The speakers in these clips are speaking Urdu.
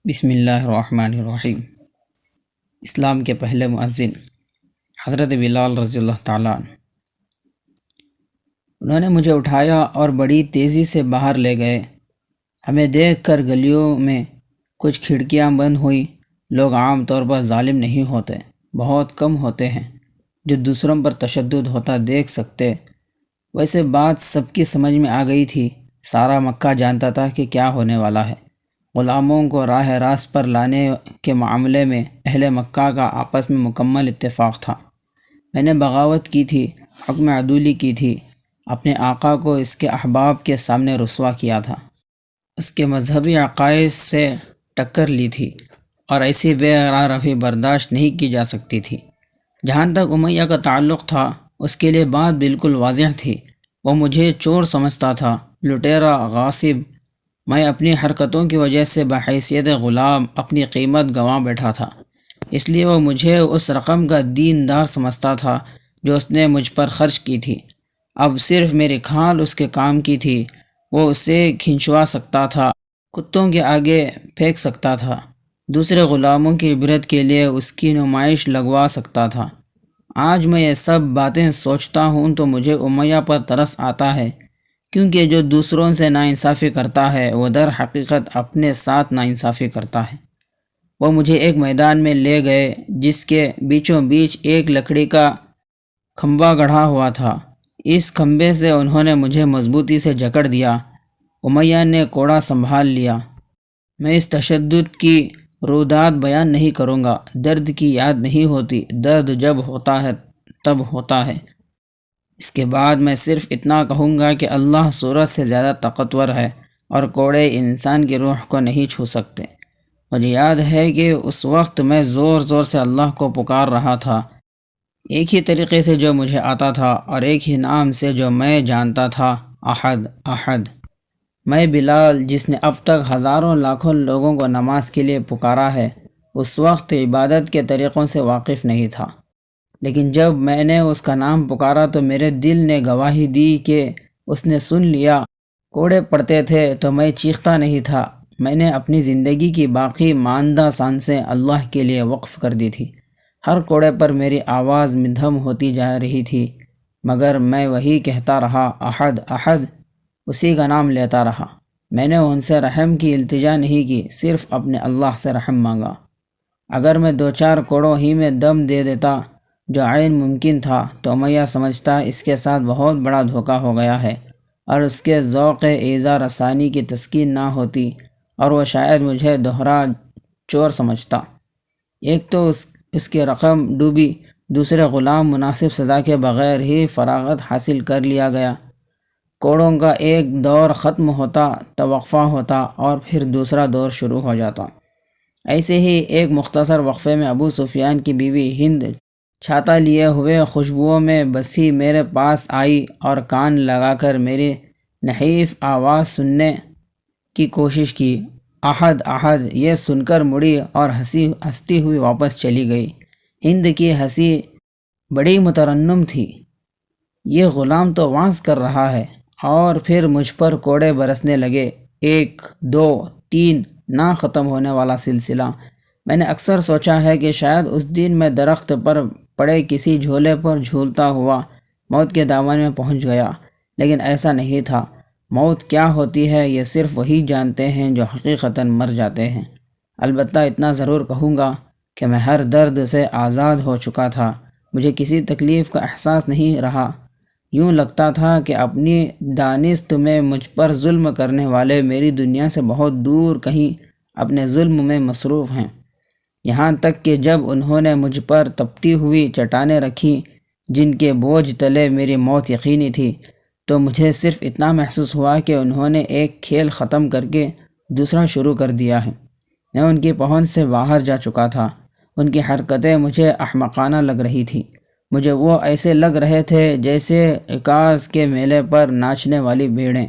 بسم اللہ الرحمن الرحیم۔ اسلام کے پہلے مؤذن حضرت بلال رضی اللہ تعالیٰ عنہ، انہوں نے مجھے اٹھایا اور بڑی تیزی سے باہر لے گئے۔ ہمیں دیکھ کر گلیوں میں کچھ کھڑکیاں بند ہوئیں۔ لوگ عام طور پر ظالم نہیں ہوتے، بہت کم ہوتے ہیں جو دوسروں پر تشدد ہوتا دیکھ سکتے۔ ویسے بات سب کی سمجھ میں آ گئی تھی، سارا مکہ جانتا تھا کہ کیا ہونے والا ہے۔ غلاموں کو راہ راست پر لانے کے معاملے میں اہل مکہ کا آپس میں مکمل اتفاق تھا۔ میں نے بغاوت کی تھی، حکم عدولی کی تھی، اپنے آقا کو اس کے احباب کے سامنے رسوا کیا تھا، اس کے مذہبی عقائد سے ٹکر لی تھی، اور ایسی بے راہ رفی برداشت نہیں کی جا سکتی تھی۔ جہاں تک امیہ کا تعلق تھا، اس کے لیے بات بالکل واضح تھی۔ وہ مجھے چور سمجھتا تھا، لٹیرا، غاصب۔ میں اپنی حرکتوں کی وجہ سے بحیثیت غلام اپنی قیمت گنوا بیٹھا تھا، اس لیے وہ مجھے اس رقم کا دیندار سمجھتا تھا جو اس نے مجھ پر خرچ کی تھی۔ اب صرف میری کھال اس کے کام کی تھی، وہ اسے کھنچوا سکتا تھا، کتوں کے آگے پھینک سکتا تھا، دوسرے غلاموں کی عبرت کے لیے اس کی نمائش لگوا سکتا تھا۔ آج میں یہ سب باتیں سوچتا ہوں تو مجھے امیہ پر ترس آتا ہے، کیونکہ جو دوسروں سے ناانصافی کرتا ہے وہ در حقیقت اپنے ساتھ ناانصافی کرتا ہے۔ وہ مجھے ایک میدان میں لے گئے جس کے بیچوں بیچ ایک لکڑی کا کھمبا گڑھا ہوا تھا۔ اس کھمبے سے انہوں نے مجھے مضبوطی سے جکڑ دیا۔ امیہ نے کوڑا سنبھال لیا۔ میں اس تشدد کی رودات بیان نہیں کروں گا، درد کی یاد نہیں ہوتی، درد جب ہوتا ہے تب ہوتا ہے۔ اس کے بعد میں صرف اتنا کہوں گا کہ اللہ سورج سے زیادہ طاقتور ہے اور کوڑے انسان کی روح کو نہیں چھو سکتے۔ مجھے یاد ہے کہ اس وقت میں زور زور سے اللہ کو پکار رہا تھا، ایک ہی طریقے سے جو مجھے آتا تھا اور ایک ہی نام سے جو میں جانتا تھا، احد احد۔ میں بلال، جس نے اب تک ہزاروں لاکھوں لوگوں کو نماز کے لیے پکارا ہے، اس وقت عبادت کے طریقوں سے واقف نہیں تھا، لیکن جب میں نے اس کا نام پکارا تو میرے دل نے گواہی دی کہ اس نے سن لیا۔ کوڑے پڑتے تھے تو میں چیختا نہیں تھا، میں نے اپنی زندگی کی باقی ماندہ سانسیں اللہ کے لیے وقف کر دی تھی۔ ہر کوڑے پر میری آواز مدھم ہوتی جا رہی تھی، مگر میں وہی کہتا رہا، احد احد، اسی کا نام لیتا رہا۔ میں نے ان سے رحم کی التجا نہیں کی، صرف اپنے اللہ سے رحم مانگا۔ اگر میں دو چار کوڑوں ہی میں دم دے دیتا جو عین ممکن تھا تو امیہ سمجھتا اس کے ساتھ بہت بڑا دھوکہ ہو گیا ہے، اور اس کے ذوق ایذا رسانی کی تسکین نہ ہوتی، اور وہ شاید مجھے دوہرا چور سمجھتا۔ ایک تو اس کی رقم ڈوبی، دوسرے غلام مناسب سزا کے بغیر ہی فراغت حاصل کر لیا گیا۔ کوڑوں کا ایک دور ختم ہوتا، توقفہ ہوتا، اور پھر دوسرا دور شروع ہو جاتا۔ ایسے ہی ایک مختصر وقفے میں ابو سفیان کی بیوی ہند چھاتا لیے ہوئے خوشبوؤں میں بسی میرے پاس آئی اور کان لگا کر میری نحیف آواز سننے کی کوشش کی۔ احد احد یہ سن کر مڑی اور ہنستی ہوئی واپس چلی گئی۔ ہند کی ہنسی بڑی مترنم تھی، یہ غلام تو وعظ کر رہا ہے۔ اور پھر مجھ پر کوڑے برسنے لگے، 1 2 3، نہ ختم ہونے والا سلسلہ۔ میں نے اکثر سوچا ہے کہ شاید اس دن میں درخت پر پڑے کسی جھولے پر جھولتا ہوا موت کے دامن میں پہنچ گیا، لیکن ایسا نہیں تھا۔ موت کیا ہوتی ہے یہ صرف وہی جانتے ہیں جو حقیقتاً مر جاتے ہیں۔ البتہ اتنا ضرور کہوں گا کہ میں ہر درد سے آزاد ہو چکا تھا، مجھے کسی تکلیف کا احساس نہیں رہا۔ یوں لگتا تھا کہ اپنی دانست میں مجھ پر ظلم کرنے والے میری دنیا سے بہت دور کہیں اپنے ظلم میں مصروف ہیں۔ یہاں تک کہ جب انہوں نے مجھ پر تپتی ہوئی چٹانیں رکھیں جن کے بوجھ تلے میری موت یقینی تھی، تو مجھے صرف اتنا محسوس ہوا کہ انہوں نے ایک کھیل ختم کر کے دوسرا شروع کر دیا ہے۔ میں ان کی پہنچ سے باہر جا چکا تھا، ان کی حرکتیں مجھے احمقانہ لگ رہی تھی، مجھے وہ ایسے لگ رہے تھے جیسے عکاظ کے میلے پر ناچنے والی بھیڑیں۔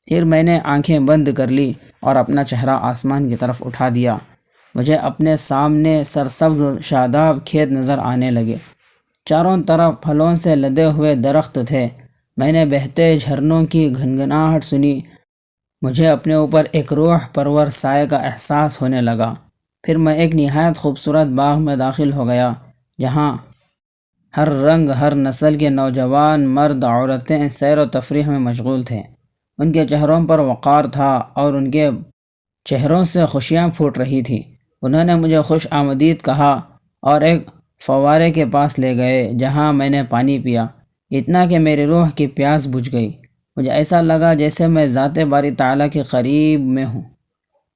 پھر میں نے آنکھیں بند کر لی اور اپنا چہرہ آسمان کی طرف اٹھا دیا۔ مجھے اپنے سامنے سرسبز شاداب کھیت نظر آنے لگے، چاروں طرف پھلوں سے لدے ہوئے درخت تھے۔ میں نے بہتے جھرنوں کی گھنگھناہٹ سنی، مجھے اپنے اوپر ایک روح پرور سائے کا احساس ہونے لگا۔ پھر میں ایک نہایت خوبصورت باغ میں داخل ہو گیا، جہاں ہر رنگ ہر نسل کے نوجوان مرد عورتیں سیر و تفریح میں مشغول تھے۔ ان کے چہروں پر وقار تھا اور ان کے چہروں سے خوشیاں پھوٹ رہی تھیں۔ انہوں نے مجھے خوش آمدید کہا اور ایک فوارے کے پاس لے گئے جہاں میں نے پانی پیا، اتنا کہ میری روح کی پیاس بجھ گئی۔ مجھے ایسا لگا جیسے میں ذات باری تعالیٰ کے قریب میں ہوں۔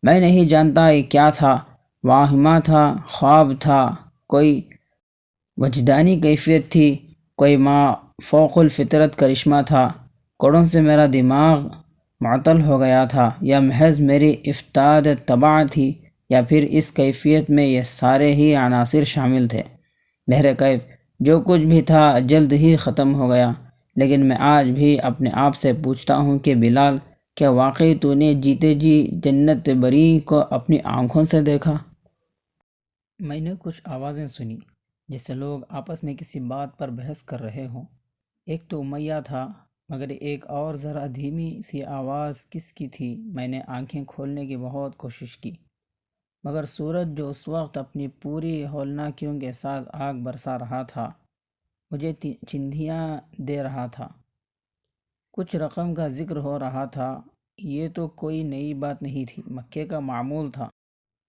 میں نہیں جانتا یہ کیا تھا، واہمہ تھا، خواب تھا، کوئی وجدانی کیفیت تھی، کوئی ما فوق الفطرت کرشمہ تھا۔ کوڑوں سے میرا دماغ معطل ہو گیا تھا، یا محض میری افتاد طبع تھی، یا پھر اس کیفیت میں یہ سارے ہی عناصر شامل تھے۔ بہرکیف جو کچھ بھی تھا جلد ہی ختم ہو گیا، لیکن میں آج بھی اپنے آپ سے پوچھتا ہوں کہ بلال، کیا واقعی تو نے جیتے جی جنت بری کو اپنی آنکھوں سے دیکھا؟ میں نے کچھ آوازیں سنی، جیسے لوگ آپس میں کسی بات پر بحث کر رہے ہوں۔ ایک تو امیہ تھا، مگر ایک اور ذرا دھیمی سی آواز کس کی تھی؟ میں نے آنکھیں کھولنے کی بہت کوشش کی، مگر سورج جو اس وقت اپنی پوری ہولناکیوں کے ساتھ آگ برسا رہا تھا، مجھے چندیاں دے رہا تھا۔ کچھ رقم کا ذکر ہو رہا تھا۔ یہ تو کوئی نئی بات نہیں تھی، مکے کا معمول تھا۔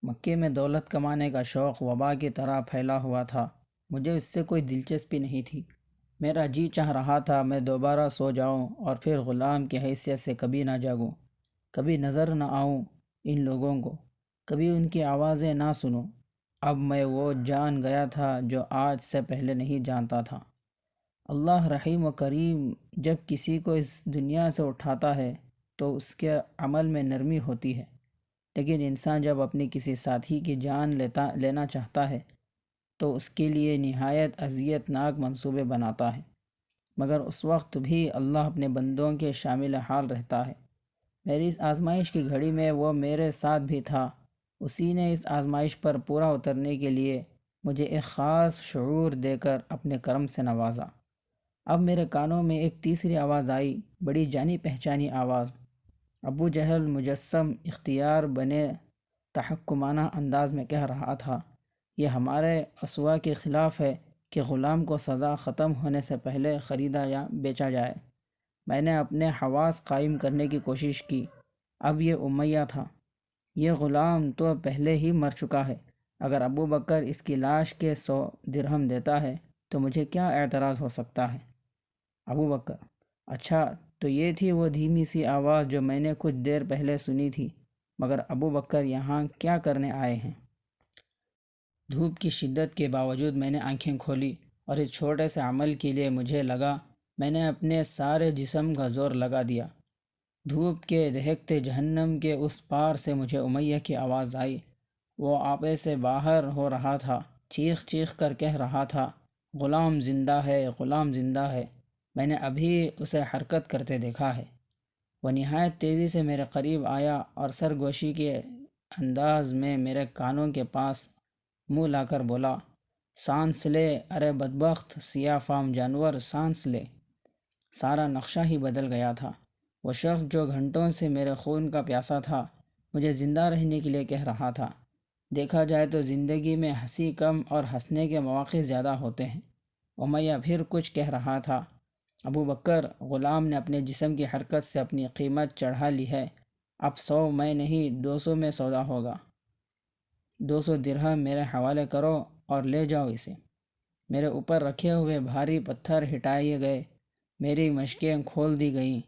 مکے میں دولت کمانے کا شوق وبا کی طرح پھیلا ہوا تھا۔ مجھے اس سے کوئی دلچسپی نہیں تھی۔ میرا جی چاہ رہا تھا میں دوبارہ سو جاؤں اور پھر غلام کی حیثیت سے کبھی نہ جاگوں، کبھی نظر نہ آؤں ان لوگوں کو، کبھی ان کی آوازیں نہ سنوں۔ اب میں وہ جان گیا تھا جو آج سے پہلے نہیں جانتا تھا۔ اللہ رحیم و کریم جب کسی کو اس دنیا سے اٹھاتا ہے تو اس کے عمل میں نرمی ہوتی ہے، لیکن انسان جب اپنی کسی ساتھی کی جان لینا چاہتا ہے تو اس کے لیے نہایت اذیت ناک منصوبے بناتا ہے، مگر اس وقت بھی اللہ اپنے بندوں کے شامل حال رہتا ہے۔ میری اس آزمائش کی گھڑی میں وہ میرے ساتھ بھی تھا۔ اسی نے اس آزمائش پر پورا اترنے کے لیے مجھے ایک خاص شعور دے کر اپنے کرم سے نوازا۔ اب میرے کانوں میں ایک تیسری آواز آئی، بڑی جانی پہچانی آواز۔ ابو جہل مجسم اختیار بنے تحکمانہ انداز میں کہہ رہا تھا، یہ ہمارے اسوا کے خلاف ہے کہ غلام کو سزا ختم ہونے سے پہلے خریدا یا بیچا جائے۔ میں نے اپنے حواس قائم کرنے کی کوشش کی۔ اب یہ امیہ تھا۔ یہ غلام تو پہلے ہی مر چکا ہے۔ اگر ابو بکر اس کی لاش کے 100 درہم دیتا ہے تو مجھے کیا اعتراض ہو سکتا ہے؟ ابو بکر: اچھا، تو یہ تھی وہ دھیمی سی آواز جو میں نے کچھ دیر پہلے سنی تھی، مگر ابو بکر یہاں کیا کرنے آئے ہیں؟ دھوپ کی شدت کے باوجود میں نے آنکھیں کھولی، اور اس چھوٹے سے عمل کے لیے مجھے لگا میں نے اپنے سارے جسم کا زور لگا دیا۔ دھوپ کے دہکتے جہنم کے اس پار سے مجھے امیہ کی آواز آئی۔ وہ آپے سے باہر ہو رہا تھا، چیخ چیخ کر کہہ رہا تھا، غلام زندہ ہے، غلام زندہ ہے، میں نے ابھی اسے حرکت کرتے دیکھا ہے۔ وہ نہایت تیزی سے میرے قریب آیا اور سرگوشی کے انداز میں میرے کانوں کے پاس منہ لا کر بولا، سانس لے، ارے بدبخت سیاہ فام جانور، سانس لے۔ سارا نقشہ ہی بدل گیا تھا۔ وہ شخص جو گھنٹوں سے میرے خون کا پیاسا تھا، مجھے زندہ رہنے کے لیے کہہ رہا تھا۔ دیکھا جائے تو زندگی میں ہنسی کم اور ہنسنے کے مواقع زیادہ ہوتے ہیں۔ امیہ پھر کچھ کہہ رہا تھا۔ ابو بکر، غلام نے اپنے جسم کی حرکت سے اپنی قیمت چڑھا لی ہے۔ اب 100 میں نہیں 200 میں سودا ہوگا۔ 200 درہم میرے حوالے کرو اور لے جاؤ اسے۔ میرے اوپر رکھے ہوئے بھاری پتھر ہٹائے گئے، میری مشقیں کھول دی گئیں۔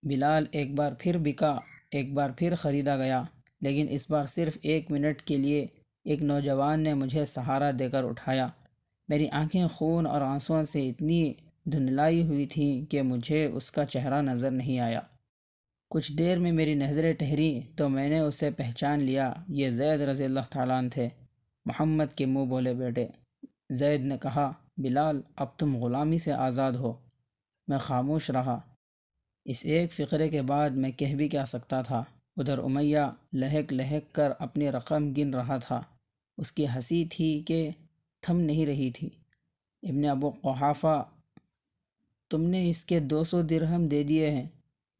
بلال ایک بار پھر بکا، ایک بار پھر خریدا گیا، لیکن اس بار صرف 1 منٹ کے لیے ایک نوجوان نے مجھے سہارا دے کر اٹھایا۔ میری آنکھیں خون اور آنسوؤں سے اتنی دھندلائی ہوئی تھیں کہ مجھے اس کا چہرہ نظر نہیں آیا۔ کچھ دیر میں میری نظریں ٹھہری تو میں نے اسے پہچان لیا۔ یہ زید رضی اللہ تعالیٰ عنہ تھے، محمد کے منہ بولے بیٹے۔ زید نے کہا، بلال، اب تم غلامی سے آزاد ہو۔ میں خاموش رہا۔ اس ایک فقرے کے بعد میں کہہ بھی کیا سکتا تھا؟ ادھر امیہ لہک لہک کر اپنی رقم گن رہا تھا۔ اس کی ہنسی تھی کہ تھم نہیں رہی تھی۔ ابن ابو قحافہ، تم نے اس کے 200 درہم دے دیے ہیں۔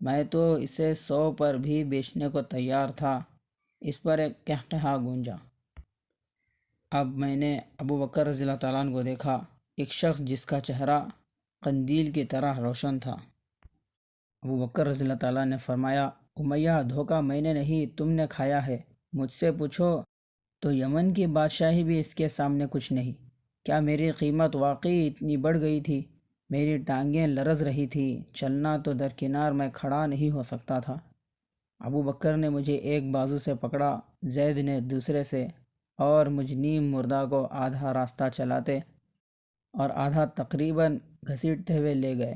میں تو اسے 100 پر بھی بیچنے کو تیار تھا۔ اس پر ایک قہقہا گونجا۔ اب میں نے ابو بکر رضی اللہ تعالیٰ عنہ کو دیکھا، ایک شخص جس کا چہرہ قندیل کی طرح روشن تھا۔ ابو بکر رضی اللہ تعالیٰ نے فرمایا، امیہ، دھوکہ میں نے نہیں، تم نے کھایا ہے۔ مجھ سے پوچھو تو یمن کی بادشاہی بھی اس کے سامنے کچھ نہیں۔ کیا میری قیمت واقعی اتنی بڑھ گئی تھی؟ میری ٹانگیں لرز رہی تھی، چلنا تو درکنار میں کھڑا نہیں ہو سکتا تھا۔ ابو بکر نے مجھے ایک بازو سے پکڑا، زید نے دوسرے سے، اور مجھ نیم مردہ کو آدھا راستہ چلاتے اور آدھا تقریباً گھسیٹتے ہوئے لے گئے۔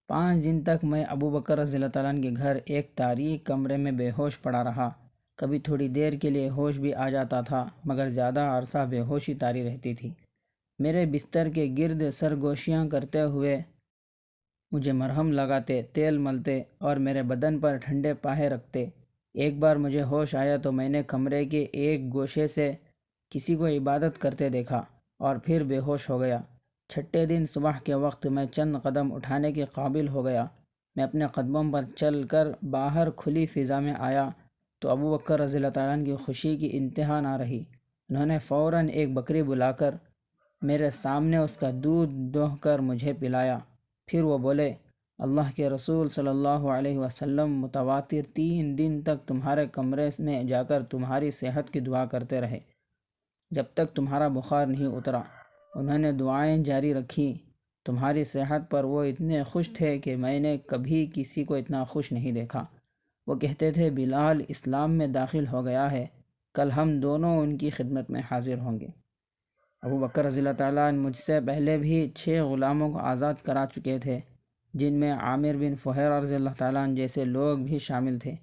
5 دن تک میں ابو بکر رضی اللہ تعالیٰ عنہ کے گھر ایک تاریک کمرے میں بے ہوش پڑا رہا۔ کبھی تھوڑی دیر کے لیے ہوش بھی آ جاتا تھا، مگر زیادہ عرصہ بے ہوشی طاری رہتی تھی۔ میرے بستر کے گرد سرگوشیاں کرتے ہوئے مجھے مرہم لگاتے، تیل ملتے اور میرے بدن پر ٹھنڈے پاہے رکھتے۔ ایک بار مجھے ہوش آیا تو میں نے کمرے کے ایک گوشے سے کسی کو عبادت کرتے دیکھا اور پھر بے ہوش ہو گیا۔ 6 دن صبح کے وقت میں چند قدم اٹھانے کے قابل ہو گیا۔ میں اپنے قدموں پر چل کر باہر کھلی فضا میں آیا تو ابو بکر رضی اللہ تعالیٰ عنہ کی خوشی کی انتہا نہ رہی۔ انہوں نے فوراً ایک بکری بلا کر میرے سامنے اس کا دودھ دوہ کر مجھے پلایا۔ پھر وہ بولے، اللہ کے رسول صلی اللہ علیہ وسلم متواتر 3 دن تک تمہارے کمرے میں جا کر تمہاری صحت کی دعا کرتے رہے جب تک تمہارا بخار نہیں اترا۔ انہوں نے دعائیں جاری رکھی۔ تمہاری صحت پر وہ اتنے خوش تھے کہ میں نے کبھی کسی کو اتنا خوش نہیں دیکھا۔ وہ کہتے تھے، بلال اسلام میں داخل ہو گیا ہے، کل ہم دونوں ان کی خدمت میں حاضر ہوں گے۔ ابو بکر رضی اللہ تعالیٰ عنہ مجھ سے پہلے بھی 6 غلاموں کو آزاد کرا چکے تھے، جن میں عامر بن فہیرہ رضی اللہ تعالیٰ عنہ جیسے لوگ بھی شامل تھے۔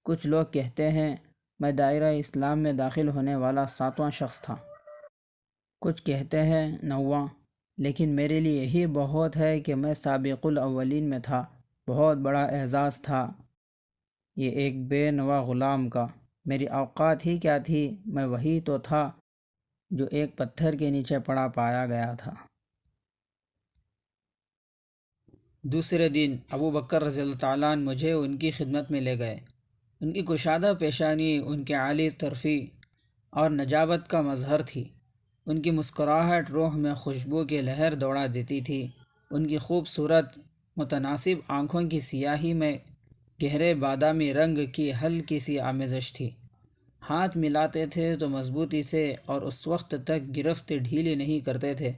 کچھ لوگ کہتے ہیں میں دائرہ اسلام میں داخل ہونے والا 7واں شخص تھا، کچھ کہتے ہیں 9واں، لیکن میرے لیے یہی بہت ہے کہ میں سابق الاولین میں تھا۔ بہت بڑا اعزاز تھا یہ ایک بے نوا غلام کا۔ میری اوقات ہی کیا تھی، میں وہی تو تھا جو ایک پتھر کے نیچے پڑا پایا گیا تھا۔ دوسرے دن ابو بکر رضی اللہ تعالیٰ عنہ مجھے ان کی خدمت میں لے گئے۔ ان کی کشادہ پیشانی ان کے عالی طرفی اور نجابت کا مظہر تھی۔ ان کی مسکراہٹ روح میں خوشبو کی لہر دوڑا دیتی تھی۔ ان کی خوبصورت متناسب آنکھوں کی سیاہی میں گہرے بادامی رنگ کی ہلکی سی آمیزش تھی۔ ہاتھ ملاتے تھے تو مضبوطی سے اور اس وقت تک گرفت ڈھیلی نہیں کرتے تھے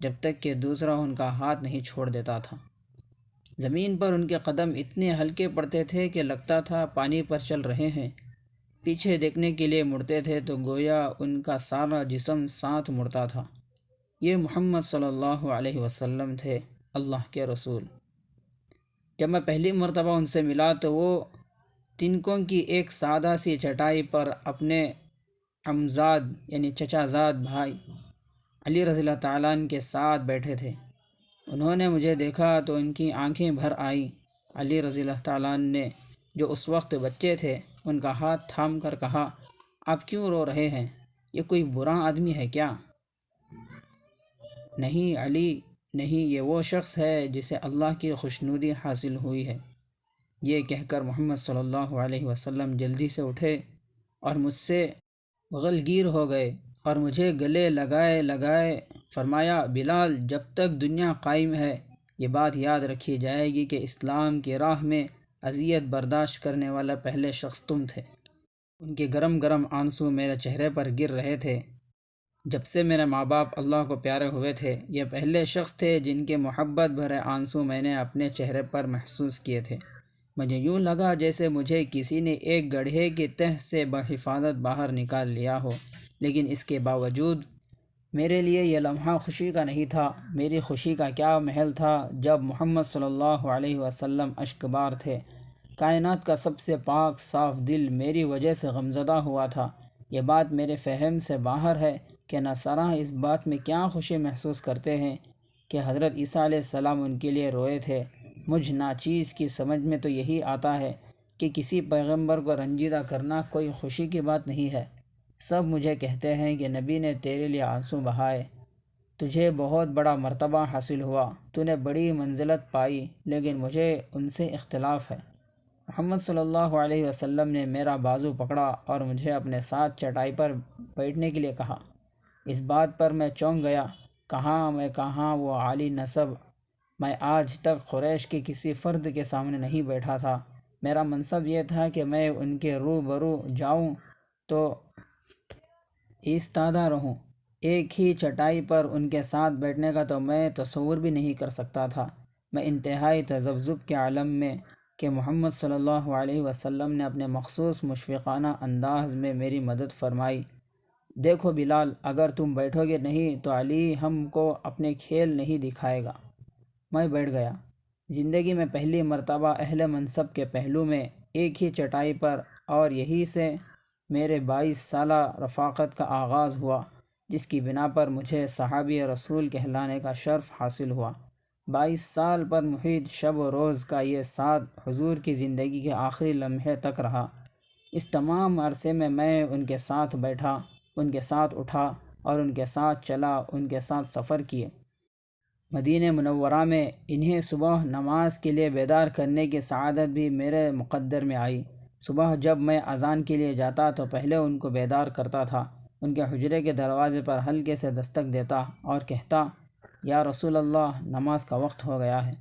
جب تک کہ دوسرا ان کا ہاتھ نہیں چھوڑ دیتا تھا۔ زمین پر ان کے قدم اتنے ہلکے پڑتے تھے کہ لگتا تھا پانی پر چل رہے ہیں۔ پیچھے دیکھنے کے لیے مڑتے تھے تو گویا ان کا سارا جسم ساتھ مڑتا تھا۔ یہ محمد صلی اللہ علیہ وسلم تھے، اللہ کے رسول۔ جب میں پہلی مرتبہ ان سے ملا تو وہ تنکوں کی ایک سادہ سی چٹائی پر اپنے عمزاد یعنی چچا زاد بھائی علی رضی اللہ تعالیٰ عنہ کے ساتھ بیٹھے تھے۔ انہوں نے مجھے دیکھا تو ان کی آنکھیں بھر آئیں۔ علی رضی اللہ تعالیٰ عنہ نے، جو اس وقت بچے تھے، ان کا ہاتھ تھام کر کہا، آپ کیوں رو رہے ہیں؟ یہ کوئی برا آدمی ہے کیا؟ نہیں علی، نہیں، یہ وہ شخص ہے جسے اللہ کی خوشنودی حاصل ہوئی ہے۔ یہ کہہ کر محمد صلی اللہ علیہ وسلم جلدی سے اٹھے اور مجھ سے بغل گیر ہو گئے اور مجھے گلے لگائے لگائے فرمایا، بلال، جب تک دنیا قائم ہے یہ بات یاد رکھی جائے گی کہ اسلام کی راہ میں اذیت برداشت کرنے والا پہلے شخص تم تھے۔ ان کے گرم گرم آنسو میرے چہرے پر گر رہے تھے۔ جب سے میرے ماں باپ اللہ کو پیارے ہوئے تھے، یہ پہلے شخص تھے جن کے محبت بھرے آنسو میں نے اپنے چہرے پر محسوس کیے تھے۔ مجھے یوں لگا جیسے مجھے کسی نے ایک گڑھے کی تہ سے بحفاظت باہر نکال لیا ہو، لیکن اس کے باوجود میرے لیے یہ لمحہ خوشی کا نہیں تھا۔ میری خوشی کا کیا محل تھا جب محمد صلی اللہ علیہ وسلم اشکبار تھے۔ کائنات کا سب سے پاک صاف دل میری وجہ سے غمزدہ ہوا تھا۔ یہ بات میرے فہم سے باہر ہے کہ نصارہ اس بات میں کیا خوشی محسوس کرتے ہیں کہ حضرت عیسیٰ علیہ السلام ان کے لیے روئے تھے۔ مجھ ناچیز کی سمجھ میں تو یہی آتا ہے کہ کسی پیغمبر کو رنجیدہ کرنا کوئی خوشی کی بات نہیں ہے۔ سب مجھے کہتے ہیں کہ نبی نے تیرے لیے آنسو بہائے، تجھے بہت بڑا مرتبہ حاصل ہوا، تو نے بڑی منزلت پائی، لیکن مجھے ان سے اختلاف ہے۔ محمد صلی اللہ علیہ وسلم نے میرا بازو پکڑا اور مجھے اپنے ساتھ چٹائی پر بیٹھنے کے لیے کہا۔ اس بات پر میں چونک گیا۔ کہاں وہ عالی نسب، میں آج تک قریش کے کسی فرد کے سامنے نہیں بیٹھا تھا۔ میرا منصب یہ تھا کہ میں ان کے روبرو جاؤں تو ایستادہ رہوں۔ ایک ہی چٹائی پر ان کے ساتھ بیٹھنے کا تو میں تصور بھی نہیں کر سکتا تھا۔ میں انتہائی تذبذب کے عالم میں کہ محمد صلی اللہ علیہ وسلم نے اپنے مخصوص مشفقانہ انداز میں میری مدد فرمائی۔ دیکھو بلال، اگر تم بیٹھو گے نہیں تو علی ہم کو اپنے کھیل نہیں دکھائے گا۔ میں بیٹھ گیا۔ زندگی میں پہلی مرتبہ اہل منصب کے پہلو میں ایک ہی چٹائی پر، اور یہی سے میرے 22 سالہ رفاقت کا آغاز ہوا، جس کی بنا پر مجھے صحابی رسول کہلانے کا شرف حاصل ہوا۔ 22 سال پر محیط شب و روز کا یہ ساتھ حضور کی زندگی کے آخری لمحے تک رہا۔ اس تمام عرصے میں ان کے ساتھ بیٹھا، ان کے ساتھ اٹھا اور ان کے ساتھ چلا، ان کے ساتھ سفر کیے۔ مدینہ منورہ میں انہیں صبح نماز کے لیے بیدار کرنے کی سعادت بھی میرے مقدر میں آئی۔ صبح جب میں اذان کے لیے جاتا تو پہلے ان کو بیدار کرتا تھا، ان کے حجرے کے دروازے پر ہلکے سے دستک دیتا اور کہتا، یا رسول اللہ، نماز کا وقت ہو گیا ہے۔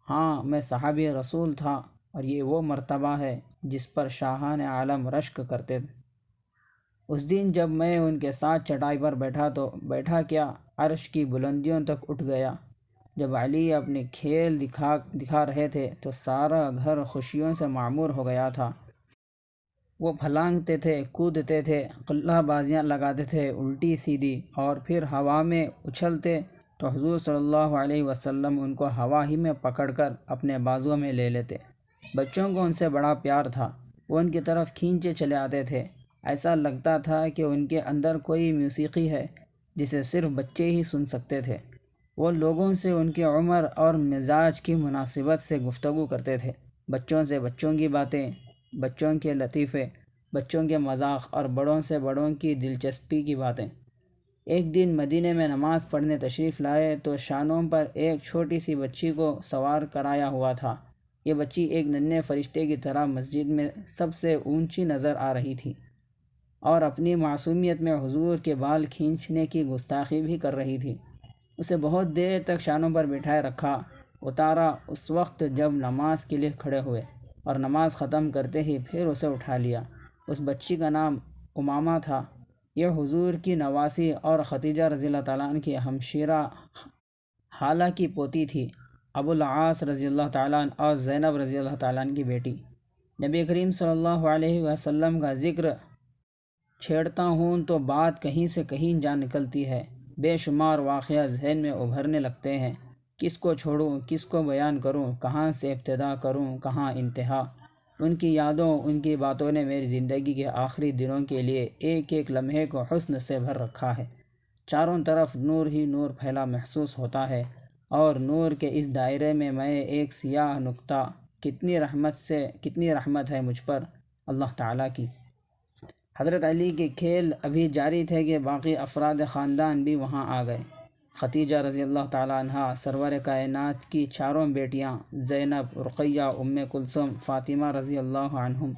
ہاں، میں صحابی رسول تھا، اور یہ وہ مرتبہ ہے جس پر شاہان عالم رشک کرتے تھے۔ اس دن جب میں ان کے ساتھ چٹائی پر بیٹھا تو بیٹھا کیا، عرش کی بلندیوں تک اٹھ گیا۔ جب علی اپنے کھیل دکھا رہے تھے تو سارا گھر خوشیوں سے معمور ہو گیا تھا۔ وہ پھلانگتے تھے، کودتے تھے، قلہ بازیاں لگاتے تھے الٹی سیدھی، اور پھر ہوا میں اچھلتے تو حضور صلی اللہ علیہ وسلم ان کو ہوا ہی میں پکڑ کر اپنے بازوؤں میں لے لیتے۔ بچوں کو ان سے بڑا پیار تھا، وہ ان کی طرف کھینچے چلے آتے تھے۔ ایسا لگتا تھا کہ ان کے اندر کوئی موسیقی ہے جسے صرف بچے ہی سن سکتے تھے۔ وہ لوگوں سے ان کی عمر اور مزاج کی مناسبت سے گفتگو کرتے تھے، بچوں سے بچوں کی باتیں، بچوں کے لطیفے، بچوں کے مذاق، اور بڑوں سے بڑوں کی دلچسپی کی باتیں۔ ایک دن مدینے میں نماز پڑھنے تشریف لائے تو شانوں پر ایک چھوٹی سی بچی کو سوار کرایا ہوا تھا۔ یہ بچی ایک ننھے فرشتے کی طرح مسجد میں سب سے اونچی نظر آ رہی تھی، اور اپنی معصومیت میں حضور کے بال کھینچنے کی گستاخی بھی کر رہی تھی۔ اسے بہت دیر تک شانوں پر بٹھائے رکھا، اتارا اس وقت جب نماز کے لیے کھڑے ہوئے، اور نماز ختم کرتے ہی پھر اسے اٹھا لیا۔ اس بچی کا نام امامہ تھا۔ یہ حضور کی نواسی اور خدیجہ رضی اللہ تعالیٰ عنہ کی ہمشیرہ خالہ کی پوتی تھی، ابو العاص رضی اللہ تعالیٰ عنہ اور زینب رضی اللہ تعالیٰ عنہ کی بیٹی۔ نبی کریم صلی اللہ علیہ وسلم کا ذکر چھیڑتا ہوں تو بات کہیں سے کہیں جا نکلتی ہے، بے شمار واقعہ ذہن میں ابھرنے لگتے ہیں۔ کس کو چھوڑوں، کس کو بیان کروں، کہاں سے ابتدا کروں، کہاں انتہا۔ ان کی یادوں، ان کی باتوں نے میری زندگی کے آخری دنوں کے لیے ایک ایک لمحے کو حسن سے بھر رکھا ہے۔ چاروں طرف نور ہی نور پھیلا محسوس ہوتا ہے، اور نور کے اس دائرے میں ایک سیاہ نقطہ۔ کتنی رحمت ہے مجھ پر اللہ تعالیٰ کی۔ حضرت علی کے کھیل ابھی جاری تھے کہ باقی افراد خاندان بھی وہاں آ گئے۔ خدیجہ رضی اللہ تعالیٰ عنہا، سرور کائنات کی چاروں بیٹیاں زینب، رقیہ، ام کلثوم، فاطمہ رضی اللہ عنہم،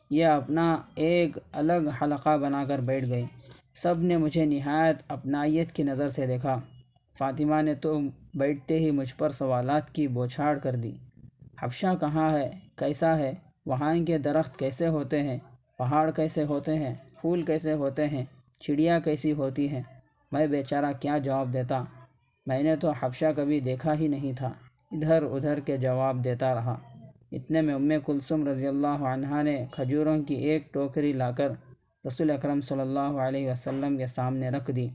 یہ اپنا ایک الگ حلقہ بنا کر بیٹھ گئیں۔ سب نے مجھے نہایت اپنائیت کی نظر سے دیکھا۔ فاطمہ نے تو بیٹھتے ہی مجھ پر سوالات کی بوچھاڑ کر دی۔ حبشہ کہاں ہے؟ کیسا ہے؟ وہاں کے درخت کیسے ہوتے ہیں؟ پہاڑ کیسے ہوتے ہیں؟ پھول کیسے ہوتے ہیں؟ چڑیا کیسی ہوتی ہیں؟ میں بیچارہ کیا جواب دیتا؟ میں نے تو حبشہ کبھی دیکھا ہی نہیں تھا۔ ادھر ادھر کے جواب دیتا رہا۔ اتنے میں ام کلثوم رضی اللہ عنہا نے کھجوروں کی ایک ٹوکری لا کر رسول اکرم صلی اللہ علیہ وسلم کے سامنے رکھ دی۔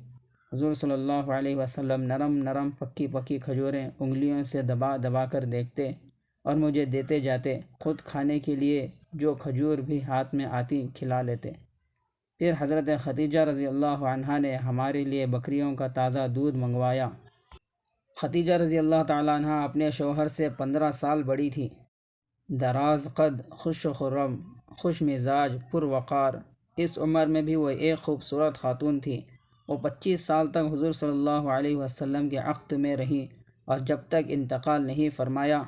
حضور صلی اللہ علیہ وسلم نرم نرم پکی پکی کھجوریں انگلیوں سے دبا دبا کر دیکھتے اور مجھے دیتے جاتے، خود کھانے کے لیے جو کھجور بھی ہاتھ میں آتی کھلا لیتے۔ پھر حضرت خدیجہ رضی اللہ عنہا نے ہمارے لیے بکریوں کا تازہ دودھ منگوایا۔ خدیجہ رضی اللہ تعالیٰ عنہا اپنے شوہر سے 15 سال بڑی تھی۔ دراز قد، خوش و خرم، خوش مزاج، پروقار، اس عمر میں بھی وہ ایک خوبصورت خاتون تھی۔ وہ 25 سال تک حضور صلی اللہ علیہ وسلم کے عقد میں رہیں، اور جب تک انتقال نہیں فرمایا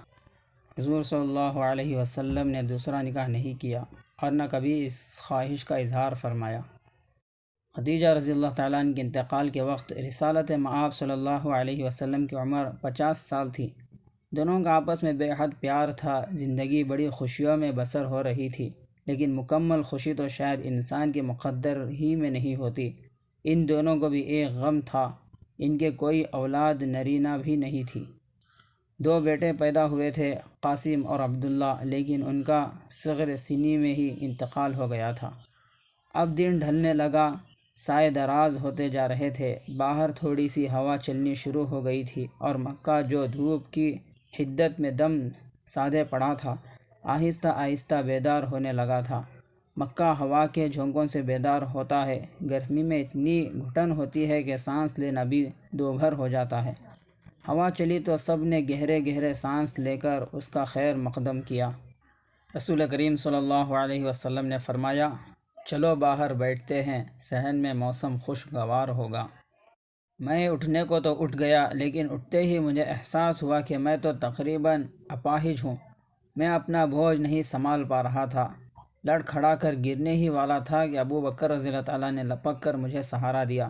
حضور صلی اللہ علیہ وسلم نے دوسرا نکاح نہیں کیا اور نہ کبھی اس خواہش کا اظہار فرمایا۔ خدیجہ رضی اللہ تعالیٰ عنہ کے انتقال کے وقت رسالت مآب صلی اللہ علیہ وسلم کی عمر 50 سال تھی۔ دونوں کا آپس میں بے حد پیار تھا، زندگی بڑی خوشیوں میں بسر ہو رہی تھی، لیکن مکمل خوشی تو شاید انسان کے مقدر ہی میں نہیں ہوتی۔ ان دونوں کو بھی ایک غم تھا، ان کے کوئی اولاد نرینہ بھی نہیں تھی۔ 2 بیٹے پیدا ہوئے تھے، قاسم اور عبداللہ، لیکن ان کا صغر سنی میں ہی انتقال ہو گیا تھا۔ اب دن ڈھلنے لگا، سائے دراز ہوتے جا رہے تھے، باہر تھوڑی سی ہوا چلنی شروع ہو گئی تھی اور مکہ جو دھوپ کی حدت میں دم سادے پڑا تھا، آہستہ آہستہ بیدار ہونے لگا تھا۔ مکہ ہوا کے جھونکوں سے بیدار ہوتا ہے، گرمی میں اتنی گھٹن ہوتی ہے کہ سانس لینا بھی دوبھر ہو جاتا ہے۔ ہوا چلی تو سب نے گہرے گہرے سانس لے کر اس کا خیر مقدم کیا۔ رسول کریم صلی اللہ علیہ وسلم نے فرمایا، چلو باہر بیٹھتے ہیں، صحن میں موسم خوشگوار ہوگا۔ میں اٹھنے کو تو اٹھ گیا، لیکن اٹھتے ہی مجھے احساس ہوا کہ میں تو تقریباً اپاہج ہوں۔ میں اپنا بوجھ نہیں سنبھال پا رہا تھا، لڑکھڑا کر گرنے ہی والا تھا کہ ابو بکر رضی اللہ تعالیٰ نے لپک کر مجھے سہارا دیا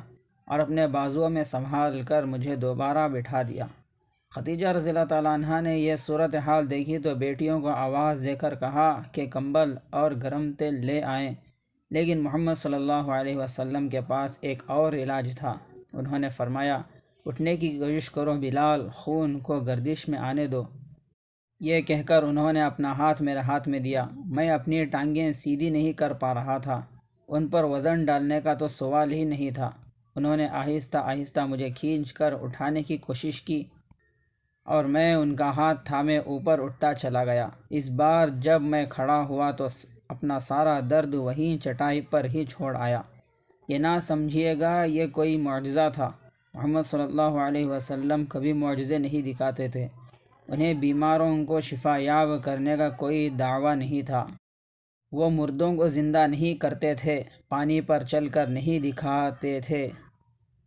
اور اپنے بازوؤں میں سنبھال کر مجھے دوبارہ بٹھا دیا۔ خدیجہ رضی اللہ تعالیٰ عنہ نے یہ صورتحال دیکھی تو بیٹیوں کو آواز دے کر کہا کہ کمبل اور گرم تیل لے آئیں، لیکن محمد صلی اللہ علیہ وسلم کے پاس ایک اور علاج تھا۔ انہوں نے فرمایا، اٹھنے کی کوشش کرو بلال، خون کو گردش میں آنے دو۔ یہ کہہ کر انہوں نے اپنا ہاتھ میرے ہاتھ میں دیا۔ میں اپنی ٹانگیں سیدھی نہیں کر پا رہا تھا، ان پر وزن ڈالنے کا تو سوال ہی نہیں تھا۔ انہوں نے آہستہ آہستہ مجھے کھینچ کر اٹھانے کی کوشش کی اور میں ان کا ہاتھ تھامے اوپر اٹھتا چلا گیا۔ اس بار جب میں کھڑا ہوا تو اپنا سارا درد وہیں چٹائی پر ہی چھوڑ آیا۔ یہ نہ سمجھیے گا یہ کوئی معجزہ تھا، محمد صلی اللہ علیہ وسلم کبھی معجزے نہیں دکھاتے تھے، انہیں بیماروں کو شفا یاب کرنے کا کوئی دعویٰ نہیں تھا۔ وہ مردوں کو زندہ نہیں کرتے تھے، پانی پر چل کر نہیں دکھاتے تھے،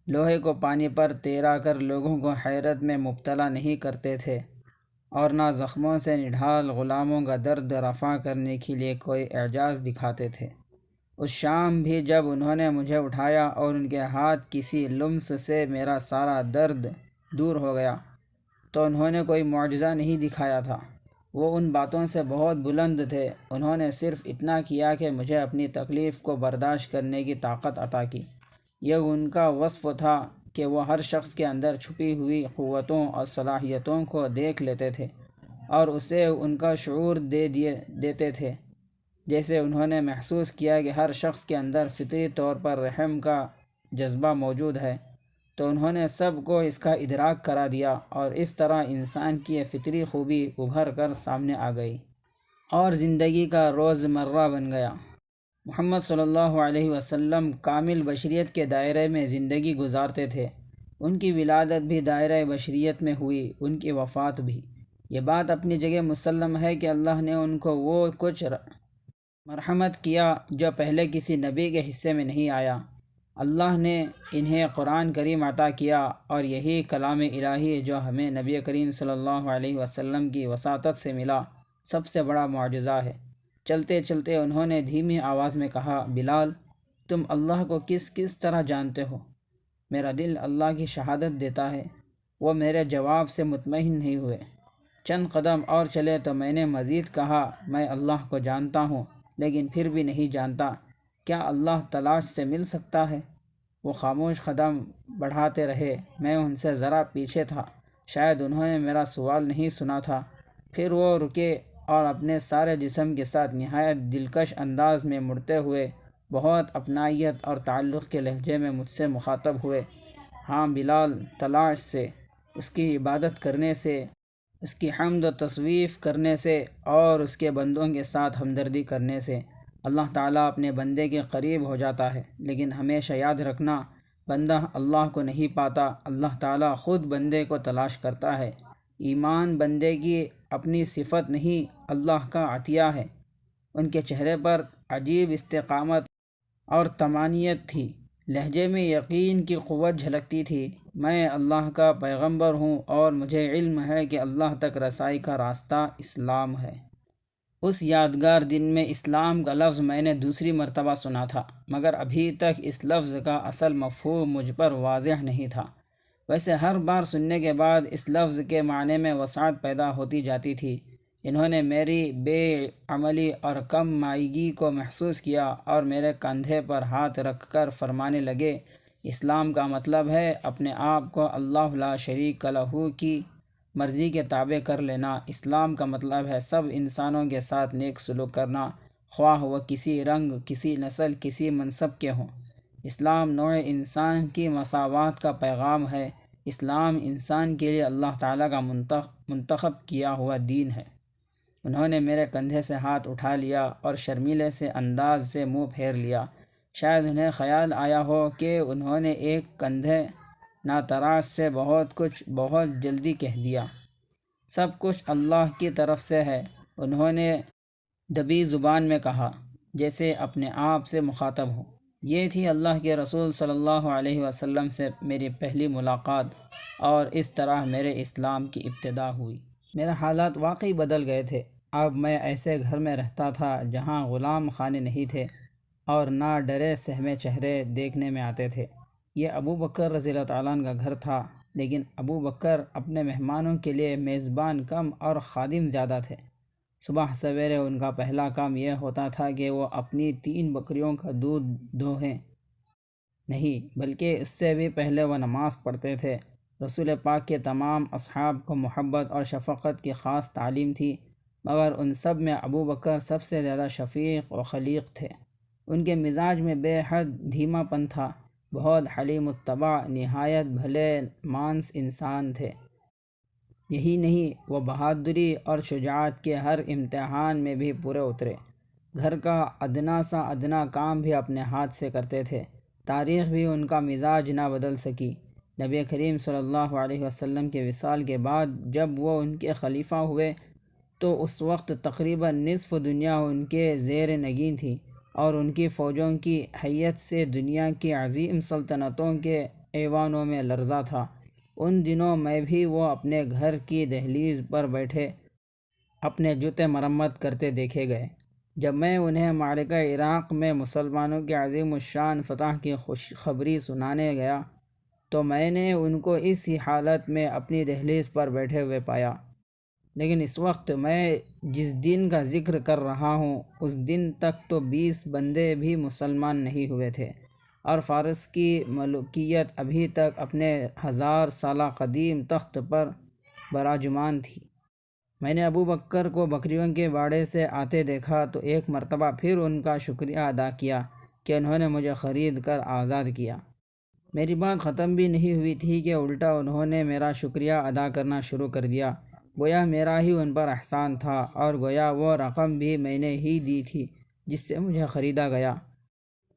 لوہے کو پانی پر تیرا کر لوگوں کو حیرت میں مبتلا نہیں کرتے تھے، اور نہ زخموں سے نڈھال غلاموں کا درد رفع کرنے کے لیے کوئی اعجاز دکھاتے تھے۔ اس شام بھی جب انہوں نے مجھے اٹھایا اور ان کے ہاتھ کسی لمس سے میرا سارا درد دور ہو گیا، تو انہوں نے کوئی معجزہ نہیں دکھایا تھا، وہ ان باتوں سے بہت بلند تھے۔ انہوں نے صرف اتنا کیا کہ مجھے اپنی تکلیف کو برداشت کرنے کی طاقت عطا کی۔ یہ ان کا وصف تھا کہ وہ ہر شخص کے اندر چھپی ہوئی قوتوں اور صلاحیتوں کو دیکھ لیتے تھے اور اسے ان کا شعور دیتے تھے۔ جیسے انہوں نے محسوس کیا کہ ہر شخص کے اندر فطری طور پر رحم کا جذبہ موجود ہے، تو انہوں نے سب کو اس کا ادراک کرا دیا، اور اس طرح انسان کی یہ فطری خوبی ابھر کر سامنے آ گئی اور زندگی کا روزمرہ بن گیا۔ محمد صلی اللہ علیہ وسلم کامل بشریت کے دائرے میں زندگی گزارتے تھے، ان کی ولادت بھی دائرہ بشریت میں ہوئی، ان کی وفات بھی۔ یہ بات اپنی جگہ مسلم ہے کہ اللہ نے ان کو وہ کچھ مرحمت کیا جو پہلے کسی نبی کے حصے میں نہیں آیا۔ اللہ نے انہیں قرآن کریم عطا کیا، اور یہی کلام الہی جو ہمیں نبی کریم صلی اللہ علیہ وسلم کی وساطت سے ملا، سب سے بڑا معجزہ ہے۔ چلتے چلتے انہوں نے دھیمی آواز میں کہا، بلال، تم اللہ کو کس طرح جانتے ہو؟ میرا دل اللہ کی شہادت دیتا ہے۔ وہ میرے جواب سے مطمئن نہیں ہوئے۔ چند قدم اور چلے تو میں نے مزید کہا، میں اللہ کو جانتا ہوں، لیکن پھر بھی نہیں جانتا، کیا اللہ تلاش سے مل سکتا ہے؟ وہ خاموش قدم بڑھاتے رہے، میں ان سے ذرا پیچھے تھا، شاید انہوں نے میرا سوال نہیں سنا تھا۔ پھر وہ رکے اور اپنے سارے جسم کے ساتھ نہایت دلکش انداز میں مڑتے ہوئے بہت اپنائیت اور تعلق کے لہجے میں مجھ سے مخاطب ہوئے۔ ہاں بلال، تلاش سے، اس کی عبادت کرنے سے، اس کی حمد و تصویف کرنے سے، اور اس کے بندوں کے ساتھ ہمدردی کرنے سے اللہ تعالیٰ اپنے بندے کے قریب ہو جاتا ہے۔ لیکن ہمیشہ یاد رکھنا، بندہ اللہ کو نہیں پاتا، اللہ تعالیٰ خود بندے کو تلاش کرتا ہے۔ ایمان بندے کی اپنی صفت نہیں، اللہ کا عطیہ ہے۔ ان کے چہرے پر عجیب استقامت اور طمانینت تھی، لہجے میں یقین کی قوت جھلکتی تھی۔ میں اللہ کا پیغمبر ہوں اور مجھے علم ہے کہ اللہ تک رسائی کا راستہ اسلام ہے۔ اس یادگار دن میں اسلام کا لفظ میں نے دوسری مرتبہ سنا تھا، مگر ابھی تک اس لفظ کا اصل مفہوم مجھ پر واضح نہیں تھا۔ ویسے ہر بار سننے کے بعد اس لفظ کے معنی میں وسعت پیدا ہوتی جاتی تھی۔ انہوں نے میری بے عملی اور کم مائیگی کو محسوس کیا اور میرے کندھے پر ہاتھ رکھ کر فرمانے لگے، اسلام کا مطلب ہے اپنے آپ کو اللہ لا شریک لہ کی مرضی کے تابع کر لینا۔ اسلام کا مطلب ہے سب انسانوں کے ساتھ نیک سلوک کرنا، خواہ وہ کسی رنگ، کسی نسل، کسی منصب کے ہوں۔ اسلام نوع انسان کی مساوات کا پیغام ہے۔ اسلام انسان کے لیے اللہ تعالیٰ کا منتخب کیا ہوا دین ہے۔ انہوں نے میرے کندھے سے ہاتھ اٹھا لیا اور شرمیلے سے انداز سے منہ پھیر لیا۔ شاید انہیں خیال آیا ہو کہ انہوں نے ایک کندھے ناتراش سے بہت کچھ بہت جلدی کہہ دیا۔ سب کچھ اللہ کی طرف سے ہے، انہوں نے دبی زبان میں کہا، جیسے اپنے آپ سے مخاطب ہو۔ یہ تھی اللہ کے رسول صلی اللہ علیہ وسلم سے میری پہلی ملاقات، اور اس طرح میرے اسلام کی ابتدا ہوئی۔ میرے حالات واقعی بدل گئے تھے۔ اب میں ایسے گھر میں رہتا تھا جہاں غلام خانے نہیں تھے اور نہ ڈرے سہمے چہرے دیکھنے میں آتے تھے۔ یہ ابو بکر رضی اللہ تعالیٰ عنہ کا گھر تھا، لیکن ابو بکر اپنے مہمانوں کے لیے میزبان کم اور خادم زیادہ تھے۔ صبح سویرے ان کا پہلا کام یہ ہوتا تھا کہ وہ اپنی 3 بکریوں کا دودھ دوہیں نہیں بلکہ اس سے بھی پہلے وہ نماز پڑھتے تھے۔ رسول پاک کے تمام اصحاب کو محبت اور شفقت کی خاص تعلیم تھی، مگر ان سب میں ابو بکر سب سے زیادہ شفیق و خلیق تھے۔ ان کے مزاج میں بے حد دھیما پن تھا، بہت حلیم الطبع، نہایت بھلے مانس انسان تھے۔ یہی نہیں، وہ بہادری اور شجاعت کے ہر امتحان میں بھی پورے اترے۔ گھر کا ادنا سا ادنا کام بھی اپنے ہاتھ سے کرتے تھے۔ تاریخ بھی ان کا مزاج نہ بدل سکی۔ نبی کریم صلی اللہ علیہ وسلم کے وصال کے بعد جب وہ ان کے خلیفہ ہوئے تو اس وقت تقریباً نصف دنیا ان کے زیر نگین تھی، اور ان کی فوجوں کی ہیئت سے دنیا کی عظیم سلطنتوں کے ایوانوں میں لرزا تھا۔ ان دنوں میں بھی وہ اپنے گھر کی دہلیز پر بیٹھے اپنے جوتے مرمت کرتے دیکھے گئے۔ جب میں انہیں معرکہ عراق میں مسلمانوں کے عظیم الشان فتح کی خوشخبری سنانے گیا تو میں نے ان کو اسی حالت میں اپنی دہلیز پر بیٹھے ہوئے پایا۔ لیکن اس وقت میں جس دن کا ذکر کر رہا ہوں، اس دن تک تو 20 بندے بھی مسلمان نہیں ہوئے تھے، اور فارس کی ملوکیت ابھی تک اپنے 1000 سالہ قدیم تخت پر براجمان تھی۔ میں نے ابو بکر کو بکریوں کے باڑے سے آتے دیکھا تو ایک مرتبہ پھر ان کا شکریہ ادا کیا کہ انہوں نے مجھے خرید کر آزاد کیا۔ میری بات ختم بھی نہیں ہوئی تھی کہ الٹا انہوں نے میرا شکریہ ادا کرنا شروع کر دیا، گویا میرا ہی ان پر احسان تھا، اور گویا وہ رقم بھی میں نے ہی دی تھی جس سے مجھے خریدا گیا۔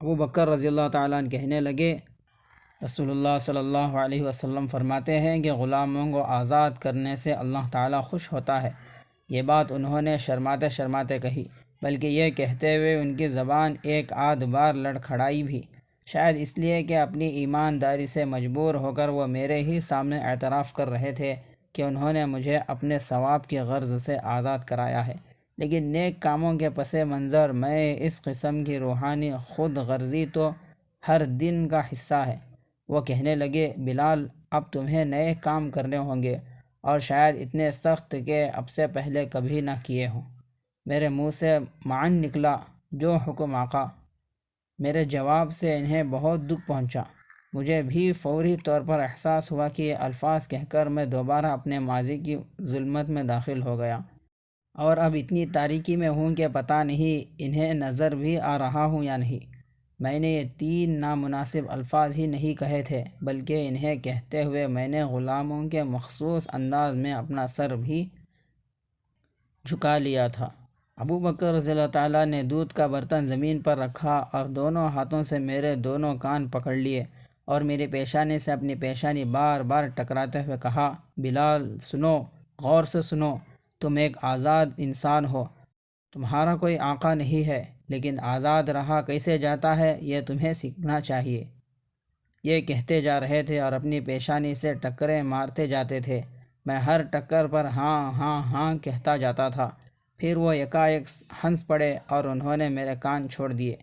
ابو بکر رضی اللہ تعالیٰ عنہ کہنے لگے، رسول اللہ صلی اللہ علیہ وسلم فرماتے ہیں کہ غلاموں کو آزاد کرنے سے اللہ تعالیٰ خوش ہوتا ہے۔ یہ بات انہوں نے شرماتے شرماتے کہی، بلکہ یہ کہتے ہوئے ان کی زبان ایک آدھ بار لڑکھڑائی بھی، شاید اس لیے کہ اپنی ایمانداری سے مجبور ہو کر وہ میرے ہی سامنے اعتراف کر رہے تھے کہ انہوں نے مجھے اپنے ثواب کی غرض سے آزاد کرایا ہے۔ لیکن نیک کاموں کے پس منظر میں اس قسم کی روحانی خود غرضی تو ہر دن کا حصہ ہے۔ وہ کہنے لگے، بلال، اب تمہیں نئے کام کرنے ہوں گے، اور شاید اتنے سخت کہ اب سے پہلے کبھی نہ کیے ہوں۔ میرے منہ سے معن نکلا، جو حکم آقا۔ میرے جواب سے انہیں بہت دکھ پہنچا۔ مجھے بھی فوری طور پر احساس ہوا کہ یہ الفاظ کہہ کر میں دوبارہ اپنے ماضی کی ظلمت میں داخل ہو گیا، اور اب اتنی تاریکی میں ہوں کہ پتہ نہیں انہیں نظر بھی آ رہا ہوں یا نہیں۔ میں نے یہ 3 نامناسب الفاظ ہی نہیں کہے تھے، بلکہ انہیں کہتے ہوئے میں نے غلاموں کے مخصوص انداز میں اپنا سر بھی جھکا لیا تھا۔ ابو بکر رضی اللہ تعالیٰ نے دودھ کا برتن زمین پر رکھا اور دونوں ہاتھوں سے میرے دونوں کان پکڑ لیے اور میری پیشانی سے اپنی پیشانی بار بار ٹکراتے ہوئے کہا، بلال، سنو، غور سے سنو، تم ایک آزاد انسان ہو، تمہارا کوئی آقا نہیں ہے، لیکن آزاد رہا کیسے جاتا ہے یہ تمہیں سیکھنا چاہیے۔ یہ کہتے جا رہے تھے اور اپنی پیشانی سے ٹکریں مارتے جاتے تھے۔ میں ہر ٹکر پر ہاں ہاں ہاں کہتا جاتا تھا۔ پھر وہ یکایک ہنس پڑے اور انہوں نے میرے کان چھوڑ دیے۔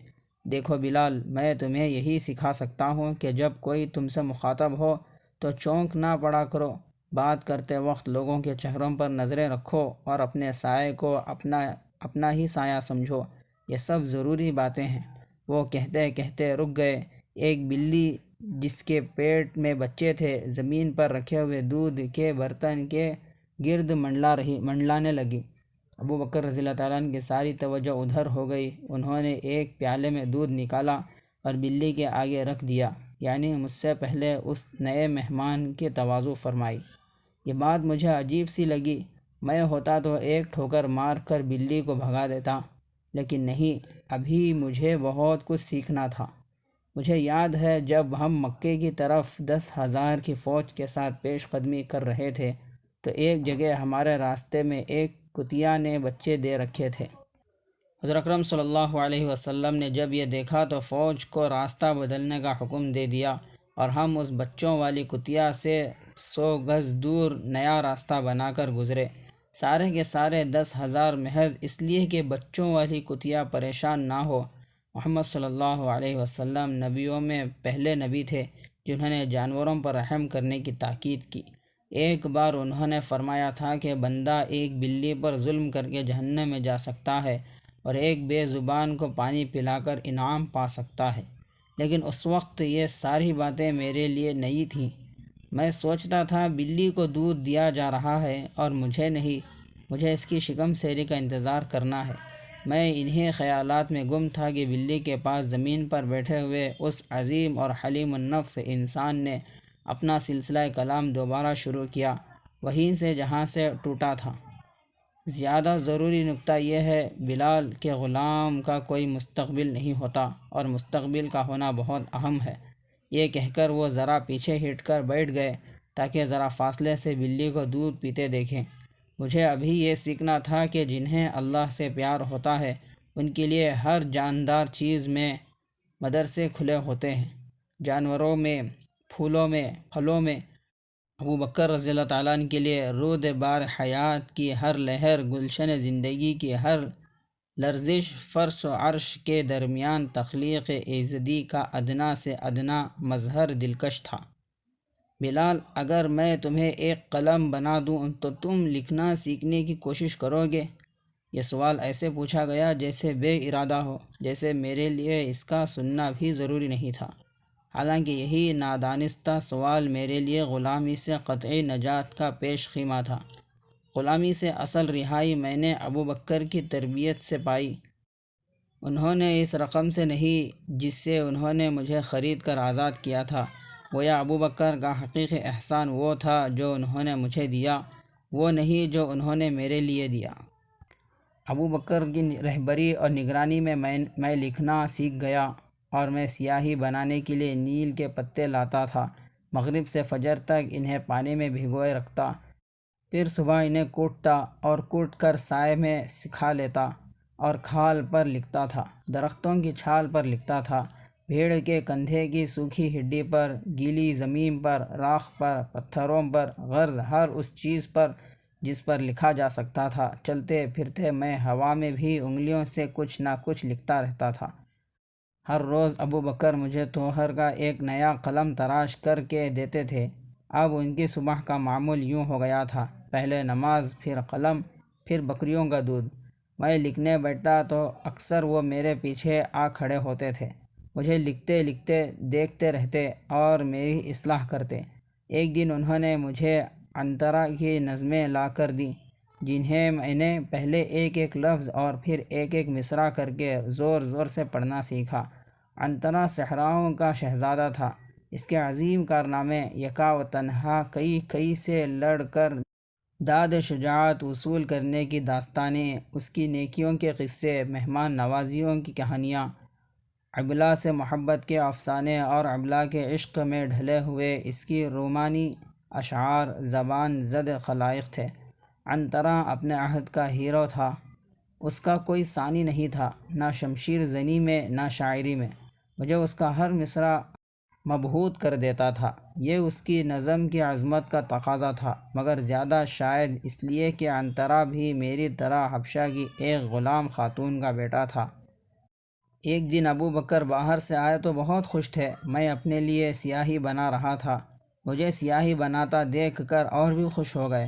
دیکھو بلال، میں تمہیں یہی سکھا سکتا ہوں کہ جب کوئی تم سے مخاطب ہو تو چونک نہ پڑا کرو۔ بات کرتے وقت لوگوں کے چہروں پر نظریں رکھو اور اپنے سائے کو اپنا ہی سایہ سمجھو۔ یہ سب ضروری باتیں ہیں۔ وہ کہتے کہتے رک گئے۔ ایک بلی جس کے پیٹ میں بچے تھے زمین پر رکھے ہوئے دودھ کے برتن کے گرد منڈلانے لگی۔ ابو بکر رضی اللہ تعالیٰ عنہ کی ساری توجہ ادھر ہو گئی۔ انہوں نے ایک پیالے میں دودھ نکالا اور بلی کے آگے رکھ دیا، یعنی مجھ سے پہلے اس نئے مہمان کی تواضع فرمائی۔ یہ بات مجھے عجیب سی لگی۔ میں ہوتا تو ایک ٹھوکر مار کر بلی کو بھگا دیتا، لیکن نہیں، ابھی مجھے بہت کچھ سیکھنا تھا۔ مجھے یاد ہے جب ہم مکے کی طرف 10,000 کی فوج کے ساتھ پیش قدمی کر رہے تھے تو ایک جگہ ہمارے راستے میں ایک کتیا نے بچے دے رکھے تھے۔ حضرت اکرم صلی اللہ علیہ وسلم نے جب یہ دیکھا تو فوج کو راستہ بدلنے کا حکم دے دیا اور ہم اس بچوں والی کتیا سے 100 گز دور نیا راستہ بنا کر گزرے۔ سارے کے سارے 10,000 محض اس لیے کہ بچوں والی کتیا پریشان نہ ہو۔ محمد صلی اللہ علیہ وسلم نبیوں میں پہلے نبی تھے جنہوں نے جانوروں پر رحم کرنے کی تاکید کی۔ ایک بار انہوں نے فرمایا تھا کہ بندہ ایک بلی پر ظلم کر کے جہنم میں جا سکتا ہے اور ایک بے زبان کو پانی پلا کر انعام پا سکتا ہے، لیکن اس وقت یہ ساری باتیں میرے لیے نئی تھیں۔ میں سوچتا تھا بلی کو دودھ دیا جا رہا ہے اور مجھے نہیں، مجھے اس کی شکم سیری کا انتظار کرنا ہے۔ میں انہی خیالات میں گم تھا کہ بلی کے پاس زمین پر بیٹھے ہوئے اس عظیم اور حلیم النفس انسان نے اپنا سلسلہ کلام دوبارہ شروع کیا، وہیں سے جہاں سے ٹوٹا تھا۔ زیادہ ضروری نکتہ یہ ہے بلال کہ غلام کا کوئی مستقبل نہیں ہوتا اور مستقبل کا ہونا بہت اہم ہے۔ یہ کہہ کر وہ ذرا پیچھے ہٹ کر بیٹھ گئے تاکہ ذرا فاصلے سے بلی کو دودھ پیتے دیکھیں۔ مجھے ابھی یہ سیکھنا تھا کہ جنہیں اللہ سے پیار ہوتا ہے ان کے لیے ہر جاندار چیز میں مدرسے کھلے ہوتے ہیں، جانوروں میں، پھولوں میں، پھلوں میں۔ ابو بکر رضی اللہ تعالیٰ عنہ کے لیے رود بار حیات کی ہر لہر، گلشن زندگی کی ہر لرزش، فرش و عرش کے درمیان تخلیق ایزدی کا ادنا سے ادنا مظہر دلکش تھا۔ بلال، اگر میں تمہیں ایک قلم بنا دوں تو تم لکھنا سیکھنے کی کوشش کرو گے؟ یہ سوال ایسے پوچھا گیا جیسے بے ارادہ ہو، جیسے میرے لیے اس کا سننا بھی ضروری نہیں تھا۔ حالانکہ یہی نادانستہ سوال میرے لیے غلامی سے قطعی نجات کا پیش خیمہ تھا۔ غلامی سے اصل رہائی میں نے ابو بکر کی تربیت سے پائی۔ انہوں نے اس رقم سے نہیں جس سے انہوں نے مجھے خرید کر آزاد کیا تھا۔ گویا ابو بکر کا حقیقی احسان وہ تھا جو انہوں نے مجھے دیا، وہ نہیں جو انہوں نے میرے لیے دیا۔ ابو بکر کی رہبری اور نگرانی میں میں لکھنا سیکھ گیا اور میں سیاہی بنانے کے لیے نیل کے پتے لاتا تھا۔ مغرب سے فجر تک انہیں پانی میں بھگوئے رکھتا، پھر صبح انہیں کوٹتا اور کوٹ کر سائے میں سکھا لیتا اور کھال پر لکھتا تھا، درختوں کی چھال پر لکھتا تھا، بھیڑ کے کندھے کی سوکھی ہڈی پر، گیلی زمین پر، راکھ پر، پتھروں پر، غرض ہر اس چیز پر جس پر لکھا جا سکتا تھا۔ چلتے پھرتے میں ہوا میں بھی انگلیوں سے کچھ نہ کچھ لکھتا رہتا تھا۔ ہر روز ابو بکر مجھے طوہر کا ایک نیا قلم تراش کر کے دیتے تھے۔ اب ان کی صبح کا معمول یوں ہو گیا تھا، پہلے نماز، پھر قلم، پھر بکریوں کا دودھ۔ میں لکھنے بیٹھتا تو اکثر وہ میرے پیچھے آ کھڑے ہوتے تھے، مجھے لکھتے لکھتے دیکھتے رہتے اور میری اصلاح کرتے۔ ایک دن انہوں نے مجھے عنترہ کی نظمیں لا کر دیں، جنہیں میں نے پہلے ایک ایک لفظ اور پھر ایک ایک مصرع کر کے زور زور سے پڑھنا سیکھا۔ عنترہ صحراؤں کا شہزادہ تھا۔ اس کے عظیم کارنامے، یکا و تنہا کئی سے لڑ کر داد شجاعت وصول کرنے کی داستانیں، اس کی نیکیوں کے قصے، مہمان نوازیوں کی کہانیاں، ابلا سے محبت کے افسانے اور ابلا کے عشق میں ڈھلے ہوئے اس کی رومانی اشعار زبان زد خلائق تھے۔ عنترہ اپنے عہد کا ہیرو تھا، اس کا کوئی ثانی نہیں تھا، نہ شمشیر زنی میں نہ شاعری میں۔ مجھے اس کا ہر مصرع مبہوت کر دیتا تھا۔ یہ اس کی نظم کی عظمت کا تقاضا تھا، مگر زیادہ شاید اس لیے کہ عنترہ بھی میری طرح حبشہ کی ایک غلام خاتون کا بیٹا تھا۔ ایک دن ابو بکر باہر سے آئے تو بہت خوش تھے۔ میں اپنے لیے سیاہی بنا رہا تھا۔ مجھے سیاہی بناتا دیکھ کر اور بھی خوش ہو گئے۔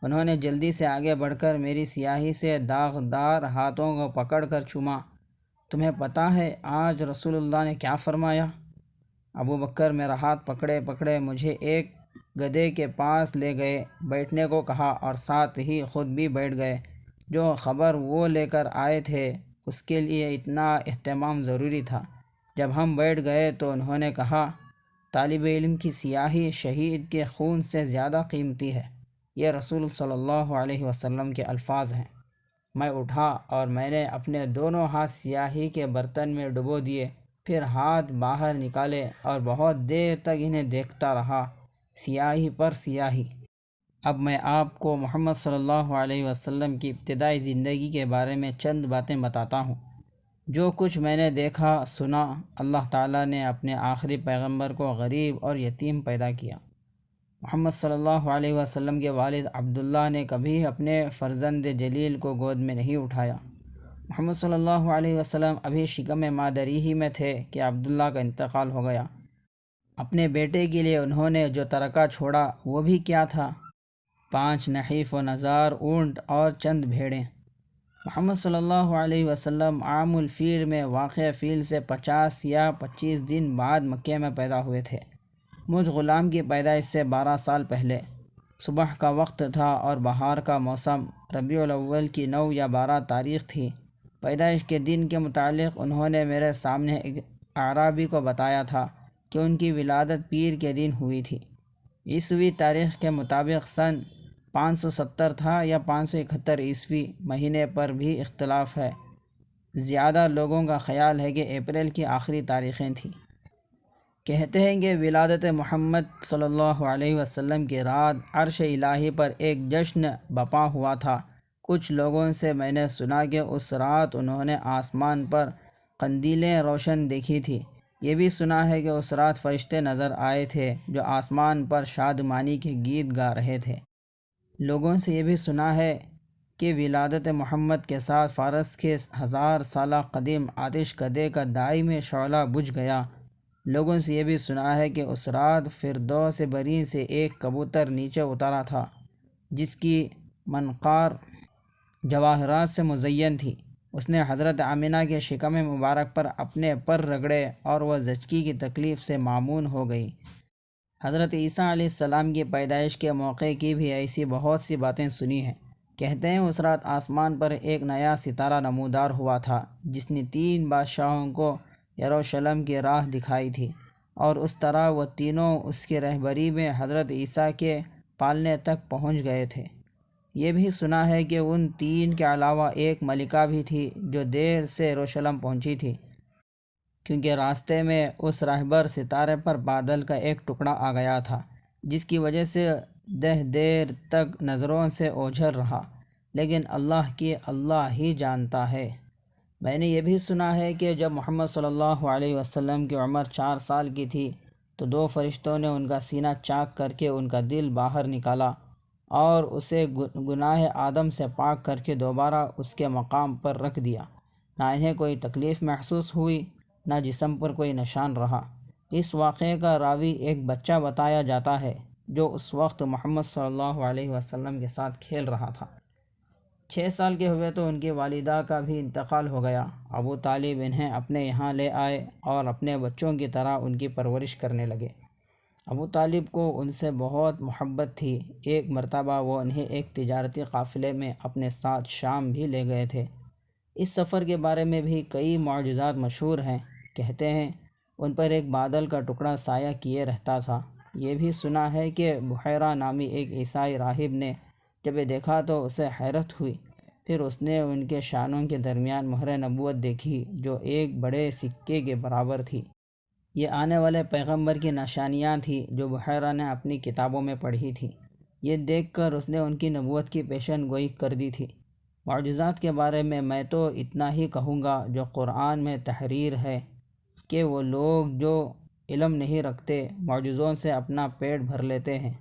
انہوں نے جلدی سے آگے بڑھ کر میری سیاہی سے داغدار ہاتھوں کو پکڑ کر چوما۔ تمہیں پتہ ہے آج رسول اللہ نے کیا فرمایا؟ ابو بکر میرا ہاتھ پکڑے پکڑے مجھے ایک گدھے کے پاس لے گئے، بیٹھنے کو کہا اور ساتھ ہی خود بھی بیٹھ گئے۔ جو خبر وہ لے کر آئے تھے اس کے لیے اتنا اہتمام ضروری تھا۔ جب ہم بیٹھ گئے تو انہوں نے کہا، طالب علم کی سیاہی شہید کے خون سے زیادہ قیمتی ہے۔ یہ رسول صلی اللہ علیہ وسلم کے الفاظ ہیں۔ میں اٹھا اور میں نے اپنے دونوں ہاتھ سیاہی کے برتن میں ڈبو دیے، پھر ہاتھ باہر نکالے اور بہت دیر تک انہیں دیکھتا رہا، سیاہی پر سیاہی۔ اب میں آپ کو محمد صلی اللہ علیہ وسلم کی ابتدائی زندگی کے بارے میں چند باتیں بتاتا ہوں۔ جو کچھ میں نے دیکھا سنا، اللہ تعالیٰ نے اپنے آخری پیغمبر کو غریب اور یتیم پیدا کیا۔ محمد صلی اللہ علیہ وسلم کے والد عبداللہ نے کبھی اپنے فرزند جلیل کو گود میں نہیں اٹھایا۔ محمد صلی اللہ علیہ وسلم ابھی شکم مادری ہی میں تھے کہ عبداللہ کا انتقال ہو گیا۔ اپنے بیٹے کے لیے انہوں نے جو ترکہ چھوڑا وہ بھی کیا تھا؟ 5 نحیف و نزار اونٹ اور چند بھیڑیں۔ محمد صلی اللہ علیہ وسلم عام الفیل میں واقع فیل سے 50 یا 25 دن بعد مکے میں پیدا ہوئے تھے، مجھ غلام کی پیدائش سے 12 سال پہلے۔ صبح کا وقت تھا اور بہار کا موسم، ربیع الاول کی 9 یا 12 تاریخ تھی۔ پیدائش کے دن کے متعلق انہوں نے میرے سامنے ایک اعرابی کو بتایا تھا کہ ان کی ولادت پیر کے دن ہوئی تھی۔ عیسوی تاریخ کے مطابق سن 570 تھا یا 571 عیسوی، مہینے پر بھی اختلاف ہے۔ زیادہ لوگوں کا خیال ہے کہ اپریل کی آخری تاریخیں تھیں۔ کہتے ہیں کہ ولادت محمد صلی اللہ علیہ وسلم کی رات عرش الہی پر ایک جشن بپا ہوا تھا۔ کچھ لوگوں سے میں نے سنا کہ اس رات انہوں نے آسمان پر قندیلیں روشن دیکھی تھی۔ یہ بھی سنا ہے کہ اس رات فرشتے نظر آئے تھے جو آسمان پر شادمانی کے گیت گا رہے تھے۔ لوگوں سے یہ بھی سنا ہے کہ ولادت محمد کے ساتھ فارس کے 1000 سالہ قدیم آتش کدے کا دائمی شعلہ بجھ گیا۔ لوگوں سے یہ بھی سنا ہے کہ اس رات فردوس بری سے ایک کبوتر نیچے اترا تھا جس کی منقار جواہرات سے مزین تھی۔ اس نے حضرت آمنہ کے شکم مبارک پر اپنے پر رگڑے اور وہ زچگی کی تکلیف سے معمون ہو گئی۔ حضرت عیسیٰ علیہ السلام کی پیدائش کے موقع کی بھی ایسی بہت سی باتیں سنی ہیں۔ کہتے ہیں اس رات آسمان پر ایک نیا ستارہ نمودار ہوا تھا جس نے 3 بادشاہوں کو یروشلم کی راہ دکھائی تھی، اور اس طرح وہ تینوں اس کی رہبری میں حضرت عیسیٰ کے پالنے تک پہنچ گئے تھے۔ یہ بھی سنا ہے کہ ان 3 کے علاوہ ایک ملکہ بھی تھی جو دیر سے یروشلم پہنچی تھی، کیونکہ راستے میں اس راہبر ستارے پر بادل کا ایک ٹکڑا آ گیا تھا جس کی وجہ سے دیر تک نظروں سے اوجھل رہا، لیکن اللہ ہی جانتا ہے۔ میں نے یہ بھی سنا ہے کہ جب محمد صلی اللہ علیہ وسلم کی عمر 4 سال کی تھی تو 2 فرشتوں نے ان کا سینہ چاک کر کے ان کا دل باہر نکالا اور اسے گناہ آدم سے پاک کر کے دوبارہ اس کے مقام پر رکھ دیا۔ نہ انہیں کوئی تکلیف محسوس ہوئی، نہ جسم پر کوئی نشان رہا۔ اس واقعے کا راوی ایک بچہ بتایا جاتا ہے جو اس وقت محمد صلی اللہ علیہ وسلم کے ساتھ کھیل رہا تھا۔ 6 سال کے ہوئے تو ان کی والدہ کا بھی انتقال ہو گیا۔ ابو طالب انہیں اپنے یہاں لے آئے اور اپنے بچوں کی طرح ان کی پرورش کرنے لگے۔ ابو طالب کو ان سے بہت محبت تھی۔ ایک مرتبہ وہ انہیں ایک تجارتی قافلے میں اپنے ساتھ شام بھی لے گئے تھے۔ اس سفر کے بارے میں بھی کئی معجزات مشہور ہیں۔ کہتے ہیں ان پر ایک بادل کا ٹکڑا سایہ کیے رہتا تھا۔ یہ بھی سنا ہے کہ بحیرہ نامی ایک عیسائی راہب نے جب یہ دیکھا تو اسے حیرت ہوئی۔ پھر اس نے ان کے شانوں کے درمیان مہر نبوت دیکھی جو ایک بڑے سکے کے برابر تھی۔ یہ آنے والے پیغمبر کی نشانیاں تھیں جو بحیرہ نے اپنی کتابوں میں پڑھی تھی۔ یہ دیکھ کر اس نے ان کی نبوت کی پیشن گوئی کر دی تھی۔ معجزات کے بارے میں تو اتنا ہی کہوں گا جو قرآن میں تحریر ہے کہ وہ لوگ جو علم نہیں رکھتے معجزوں سے اپنا پیٹ بھر لیتے ہیں۔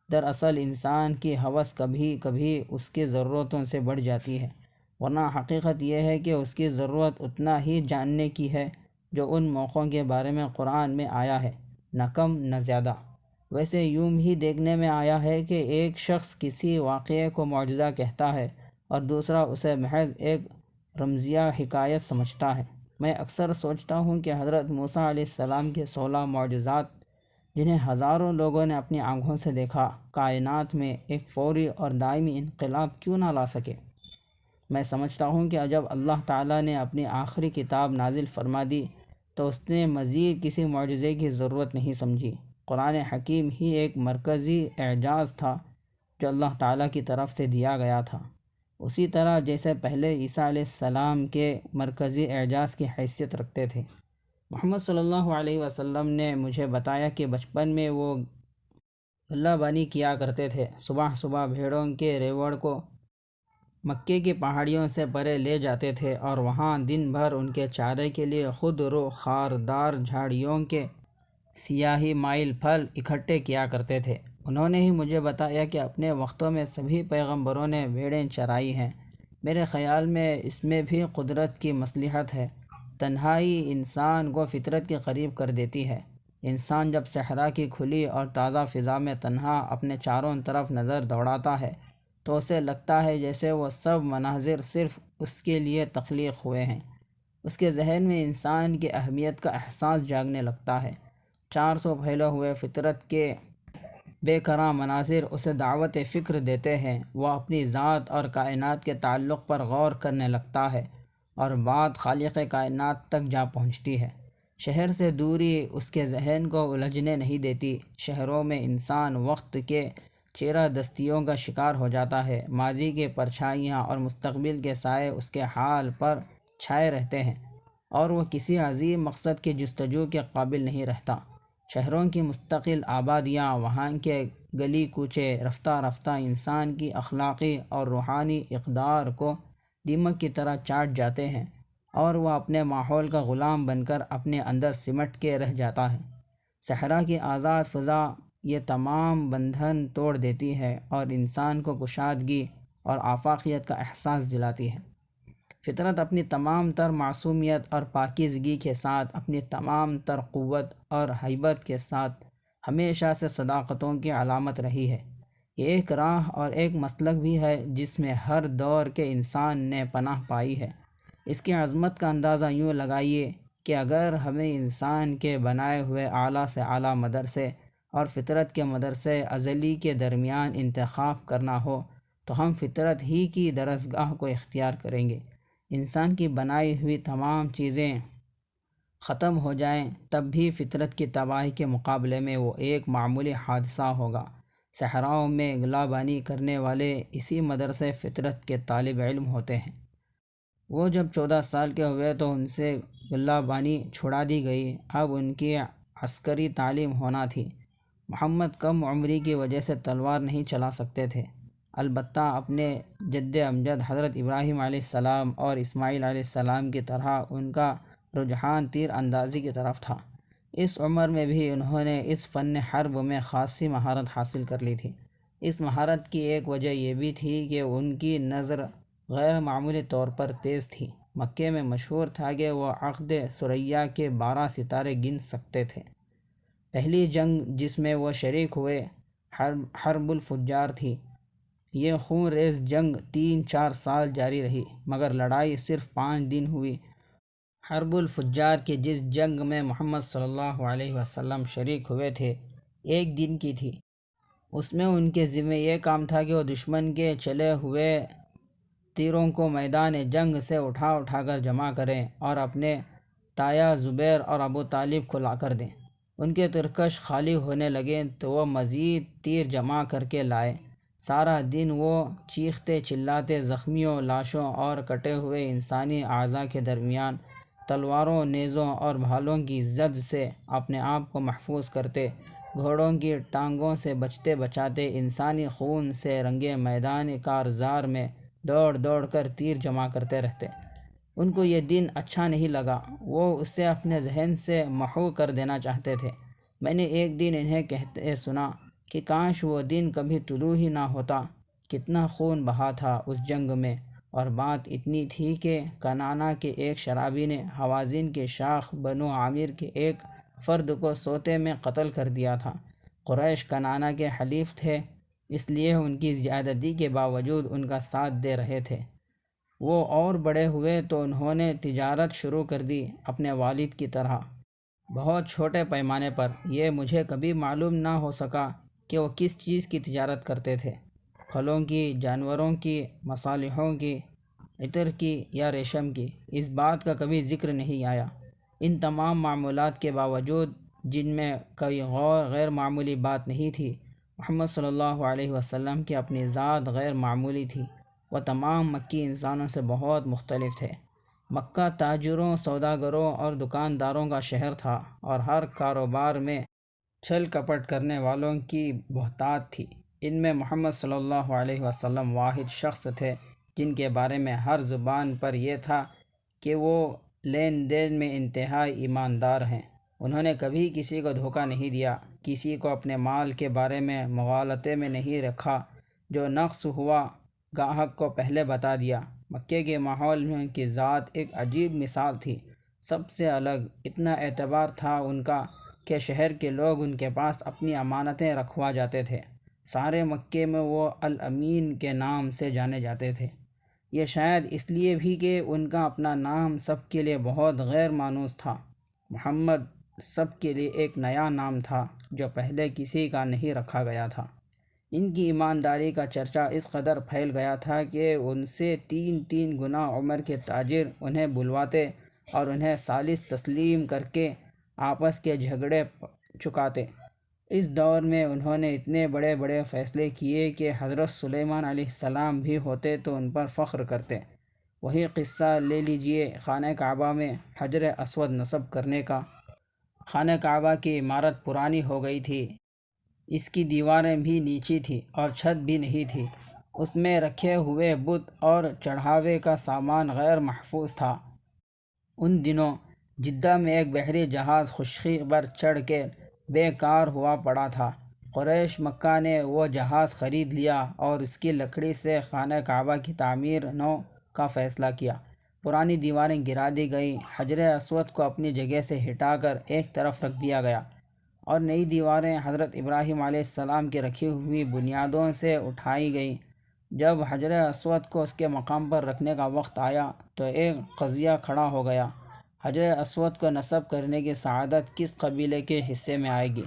دراصل انسان کی ہوس کبھی کبھی اس کی ضرورتوں سے بڑھ جاتی ہے، ورنہ حقیقت یہ ہے کہ اس کی ضرورت اتنا ہی جاننے کی ہے جو ان موقعوں کے بارے میں قرآن میں آیا ہے، نہ کم نہ زیادہ۔ ویسے یوں ہی دیکھنے میں آیا ہے کہ ایک شخص کسی واقعے کو معجزہ کہتا ہے اور دوسرا اسے محض ایک رمزیہ حکایت سمجھتا ہے۔ میں اکثر سوچتا ہوں کہ حضرت موسیٰ علیہ السلام کے 16 معجزات، جنہیں ہزاروں لوگوں نے اپنی آنکھوں سے دیکھا، کائنات میں ایک فوری اور دائمی انقلاب کیوں نہ لا سکے؟ میں سمجھتا ہوں کہ جب اللہ تعالیٰ نے اپنی آخری کتاب نازل فرما دی تو اس نے مزید کسی معجزے کی ضرورت نہیں سمجھی۔ قرآن حکیم ہی ایک مرکزی اعجاز تھا جو اللہ تعالیٰ کی طرف سے دیا گیا تھا، اسی طرح جیسے پہلے عیسیٰ علیہ السلام کے مرکزی اعجاز کی حیثیت رکھتے تھے۔ محمد صلی اللہ علیہ وسلم نے مجھے بتایا کہ بچپن میں وہ غلہ بانی کیا کرتے تھے۔ صبح صبح بھیڑوں کے ریوڑ کو مکے کی پہاڑیوں سے پرے لے جاتے تھے اور وہاں دن بھر ان کے چارے کے لیے خود رو خاردار جھاڑیوں کے سیاہی مائل پھل اکٹھے کیا کرتے تھے۔ انہوں نے ہی مجھے بتایا کہ اپنے وقتوں میں سبھی پیغمبروں نے بھیڑیں چرائی ہیں۔ میرے خیال میں اس میں بھی قدرت کی مصلحت ہے۔ تنہائی انسان کو فطرت کے قریب کر دیتی ہے۔ انسان جب صحرا کی کھلی اور تازہ فضا میں تنہا اپنے چاروں طرف نظر دوڑاتا ہے تو اسے لگتا ہے جیسے وہ سب مناظر صرف اس کے لیے تخلیق ہوئے ہیں۔ اس کے ذہن میں انسان کی اہمیت کا احساس جاگنے لگتا ہے۔ 400 پھیلے ہوئے فطرت کے بے کراں مناظر اسے دعوت فکر دیتے ہیں۔ وہ اپنی ذات اور کائنات کے تعلق پر غور کرنے لگتا ہے اور بات خالق کائنات تک جا پہنچتی ہے۔ شہر سے دوری اس کے ذہن کو الجھنے نہیں دیتی۔ شہروں میں انسان وقت کے چیرہ دستیوں کا شکار ہو جاتا ہے۔ ماضی کے پرچھائیاں اور مستقبل کے سائے اس کے حال پر چھائے رہتے ہیں اور وہ کسی عظیم مقصد کی جستجو کے قابل نہیں رہتا۔ شہروں کی مستقل آبادیاں، وہاں کے گلی کوچے رفتہ رفتہ انسان کی اخلاقی اور روحانی اقدار کو دیمک کی طرح چاٹ جاتے ہیں اور وہ اپنے ماحول کا غلام بن کر اپنے اندر سمٹ کے رہ جاتا ہے۔ صحرا کی آزاد فضا یہ تمام بندھن توڑ دیتی ہے اور انسان کو کشادگی اور آفاقیت کا احساس دلاتی ہے۔ فطرت اپنی تمام تر معصومیت اور پاکیزگی کے ساتھ، اپنی تمام تر قوت اور ہیبت کے ساتھ ہمیشہ سے صداقتوں کی علامت رہی ہے۔ یہ ایک راہ اور ایک مسلک بھی ہے جس میں ہر دور کے انسان نے پناہ پائی ہے۔ اس کی عظمت کا اندازہ یوں لگائیے کہ اگر ہمیں انسان کے بنائے ہوئے اعلیٰ سے اعلیٰ مدرسے اور فطرت کے مدرسے ازلی کے درمیان انتخاب کرنا ہو تو ہم فطرت ہی کی درسگاہ کو اختیار کریں گے۔ انسان کی بنائی ہوئی تمام چیزیں ختم ہو جائیں تب بھی فطرت کی تباہی کے مقابلے میں وہ ایک معمولی حادثہ ہوگا۔ صحراؤں میں غلہ بانی کرنے والے اسی مدرسے فطرت کے طالب علم ہوتے ہیں۔ وہ جب 14 سال کے ہوئے تو ان سے غلہ بانی چھڑا دی گئی۔ اب ان کی عسکری تعلیم ہونا تھی۔ محمد کم عمری کی وجہ سے تلوار نہیں چلا سکتے تھے، البتہ اپنے جد امجد حضرت ابراہیم علیہ السلام اور اسماعیل علیہ السلام کی طرح ان کا رجحان تیر اندازی کی طرف تھا۔ اس عمر میں بھی انہوں نے اس فن حرب میں خاصی مہارت حاصل کر لی تھی۔ اس مہارت کی ایک وجہ یہ بھی تھی کہ ان کی نظر غیر معمولی طور پر تیز تھی۔ مکے میں مشہور تھا کہ وہ عقد ثریا کے 12 ستارے گن سکتے تھے۔ پہلی جنگ جس میں وہ شریک ہوئے حرب الفجار تھی۔ یہ خون ریز جنگ 3-4 سال جاری رہی، مگر لڑائی صرف 5 دن ہوئی۔ حرب الفجار کی جس جنگ میں محمد صلی اللہ علیہ وسلم شریک ہوئے تھے، 1 دن کی تھی۔ اس میں ان کے ذمہ یہ کام تھا کہ وہ دشمن کے چلے ہوئے تیروں کو میدان جنگ سے اٹھا کر جمع کریں اور اپنے تایا زبیر اور ابو طالب کو لا کر دیں۔ ان کے ترکش خالی ہونے لگے تو وہ مزید تیر جمع کر کے لائے۔ سارا دن وہ چیختے چلاتے زخمیوں، لاشوں اور کٹے ہوئے انسانی اعضاء کے درمیان تلواروں، نیزوں اور بھالوں کی زد سے اپنے آپ کو محفوظ کرتے، گھوڑوں کی ٹانگوں سے بچتے بچاتے انسانی خون سے رنگے میدان کارزار میں دوڑ کر تیر جمع کرتے رہتے۔ ان کو یہ دن اچھا نہیں لگا، وہ اسے اپنے ذہن سے محو کر دینا چاہتے تھے۔ میں نے ایک دن انہیں کہتے سنا کہ کاش وہ دن کبھی طلوع ہی نہ ہوتا، کتنا خون بہا تھا اس جنگ میں۔ اور بات اتنی تھی کہ کنانہ کے ایک شرابی نے حوازن کے شاخ بنو عامر کے ایک فرد کو سوتے میں قتل کر دیا تھا۔ قریش کنانہ کے حلیف تھے، اس لیے ان کی زیادتی کے باوجود ان کا ساتھ دے رہے تھے۔ وہ اور بڑے ہوئے تو انہوں نے تجارت شروع کر دی اپنے والد کی طرح، بہت چھوٹے پیمانے پر۔ یہ مجھے کبھی معلوم نہ ہو سکا کہ وہ کس چیز کی تجارت کرتے تھے، پھلوں کی، جانوروں کی، مصالحوں کی، عطر کی یا ریشم کی، اس بات کا کبھی ذکر نہیں آیا۔ ان تمام معمولات کے باوجود، جن میں کوئی غیر معمولی بات نہیں تھی، محمد صلی اللہ علیہ وسلم کی اپنی ذات غیر معمولی تھی۔ وہ تمام مکی انسانوں سے بہت مختلف تھے۔ مکہ تاجروں، سوداگروں اور دکانداروں کا شہر تھا، اور ہر کاروبار میں چھل کپٹ کرنے والوں کی بہتات تھی۔ ان میں محمد صلی اللہ علیہ وسلم واحد شخص تھے جن کے بارے میں ہر زبان پر یہ تھا کہ وہ لین دین میں انتہائی ایماندار ہیں۔ انہوں نے کبھی کسی کو دھوکہ نہیں دیا، کسی کو اپنے مال کے بارے میں مغالطے میں نہیں رکھا، جو نقص ہوا گاہک کو پہلے بتا دیا۔ مکے کے ماحول میں ان کی ذات ایک عجیب مثال تھی، سب سے الگ۔ اتنا اعتبار تھا ان کا کہ شہر کے لوگ ان کے پاس اپنی امانتیں رکھوا جاتے تھے۔ سارے مکے میں وہ الامین کے نام سے جانے جاتے تھے۔ یہ شاید اس لیے بھی کہ ان کا اپنا نام سب کے لیے بہت غیر مانوس تھا۔ محمد سب کے لیے ایک نیا نام تھا جو پہلے کسی کا نہیں رکھا گیا تھا۔ ان کی ایمانداری کا چرچا اس قدر پھیل گیا تھا کہ ان سے تین تین گنا عمر کے تاجر انہیں بلواتے اور انہیں ثالث تسلیم کر کے آپس کے جھگڑے چکاتے۔ اس دور میں انہوں نے اتنے بڑے بڑے فیصلے کیے کہ حضرت سلیمان علیہ السلام بھی ہوتے تو ان پر فخر کرتے۔ وہی قصہ لے لیجئے خانہ کعبہ میں حجر اسود نصب کرنے کا۔ خانہ کعبہ کی عمارت پرانی ہو گئی تھی، اس کی دیواریں بھی نیچی تھیں اور چھت بھی نہیں تھی۔ اس میں رکھے ہوئے بت اور چڑھاوے کا سامان غیر محفوظ تھا۔ ان دنوں جدہ میں ایک بحری جہاز خشکی پر چڑھ کے بے کار ہوا پڑا تھا۔ قریش مکہ نے وہ جہاز خرید لیا اور اس کی لکڑی سے خانہ کعبہ کی تعمیر نو کا فیصلہ کیا۔ پرانی دیواریں گرا دی گئیں، حجر اسود کو اپنی جگہ سے ہٹا کر ایک طرف رکھ دیا گیا، اور نئی دیواریں حضرت ابراہیم علیہ السلام کی رکھی ہوئی بنیادوں سے اٹھائی گئیں۔ جب حجر اسود کو اس کے مقام پر رکھنے کا وقت آیا تو ایک قضیہ کھڑا ہو گیا۔ حجر اسود کو نصب کرنے کی سعادت کس قبیلے کے حصے میں آئے گی؟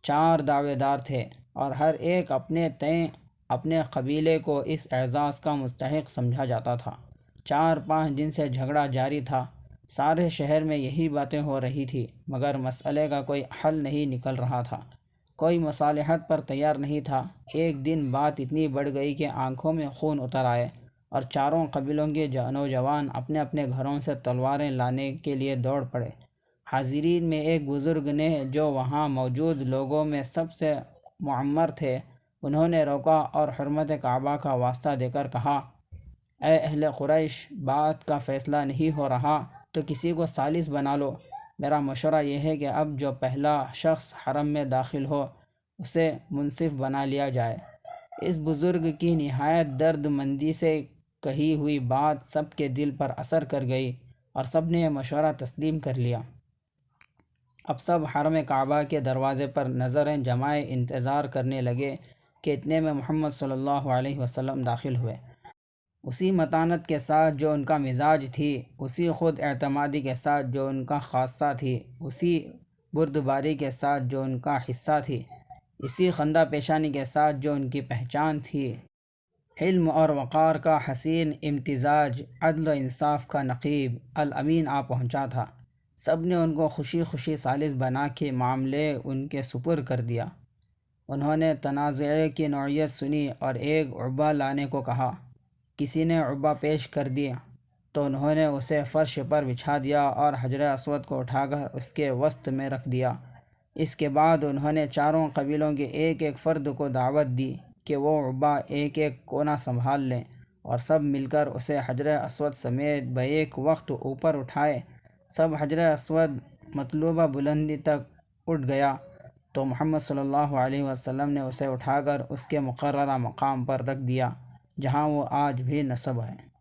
4 دعوے دار تھے، اور ہر ایک اپنے تئیں اپنے قبیلے کو اس اعزاز کا مستحق سمجھا جاتا تھا۔ 4-5 دن سے جھگڑا جاری تھا، سارے شہر میں یہی باتیں ہو رہی تھی، مگر مسئلے کا کوئی حل نہیں نکل رہا تھا، کوئی مصالحت پر تیار نہیں تھا۔ ایک دن بات اتنی بڑھ گئی کہ آنکھوں میں خون اتر آئے، اور چاروں قبیلوں کے نوجوان اپنے اپنے گھروں سے تلواریں لانے کے لیے دوڑ پڑے۔ حاضرین میں ایک بزرگ نے، جو وہاں موجود لوگوں میں سب سے معمر تھے، انہوں نے روکا اور حرمت کعبہ کا واسطہ دے کر کہا: اے اہل قریش، بات کا فیصلہ نہیں ہو رہا تو کسی کو ثالث بنا لو۔ میرا مشورہ یہ ہے کہ اب جو پہلا شخص حرم میں داخل ہو اسے منصف بنا لیا جائے۔ اس بزرگ کی نہایت درد مندی سے کہی ہوئی بات سب کے دل پر اثر کر گئی، اور سب نے یہ مشورہ تسلیم کر لیا۔ اب سب حرم کعبہ کے دروازے پر نظریں جمائے انتظار کرنے لگے کہ اتنے میں محمد صلی اللہ علیہ وسلم داخل ہوئے۔ اسی متانت کے ساتھ جو ان کا مزاج تھی، اسی خود اعتمادی کے ساتھ جو ان کا خاصہ تھی، اسی بردباری کے ساتھ جو ان کا حصہ تھی، اسی خندہ پیشانی کے ساتھ جو ان کی پہچان تھی۔ حلم اور وقار کا حسین امتزاج، عدل و انصاف کا نقیب الامین آ پہنچا تھا۔ سب نے ان کو خوشی خوشی ثالث بنا کے معاملے ان کے سپرد کر دیا۔ انہوں نے تنازعے کی نوعیت سنی اور ایک عبا لانے کو کہا۔ کسی نے عبا پیش کر دیا تو انہوں نے اسے فرش پر بچھا دیا اور حجر اسود کو اٹھا کر اس کے وسط میں رکھ دیا۔ اس کے بعد انہوں نے چاروں قبیلوں کے ایک ایک فرد کو دعوت دی کہ وہ عبا ایک ایک کونا سنبھال لیں اور سب مل کر اسے حجر اسود سمیت بیک وقت اوپر اٹھائے۔ سب حجر اسود مطلوبہ بلندی تک اٹھ گیا تو محمد صلی اللہ علیہ وسلم نے اسے اٹھا کر اس کے مقررہ مقام پر رکھ دیا، جہاں وہ آج بھی نصب ہے۔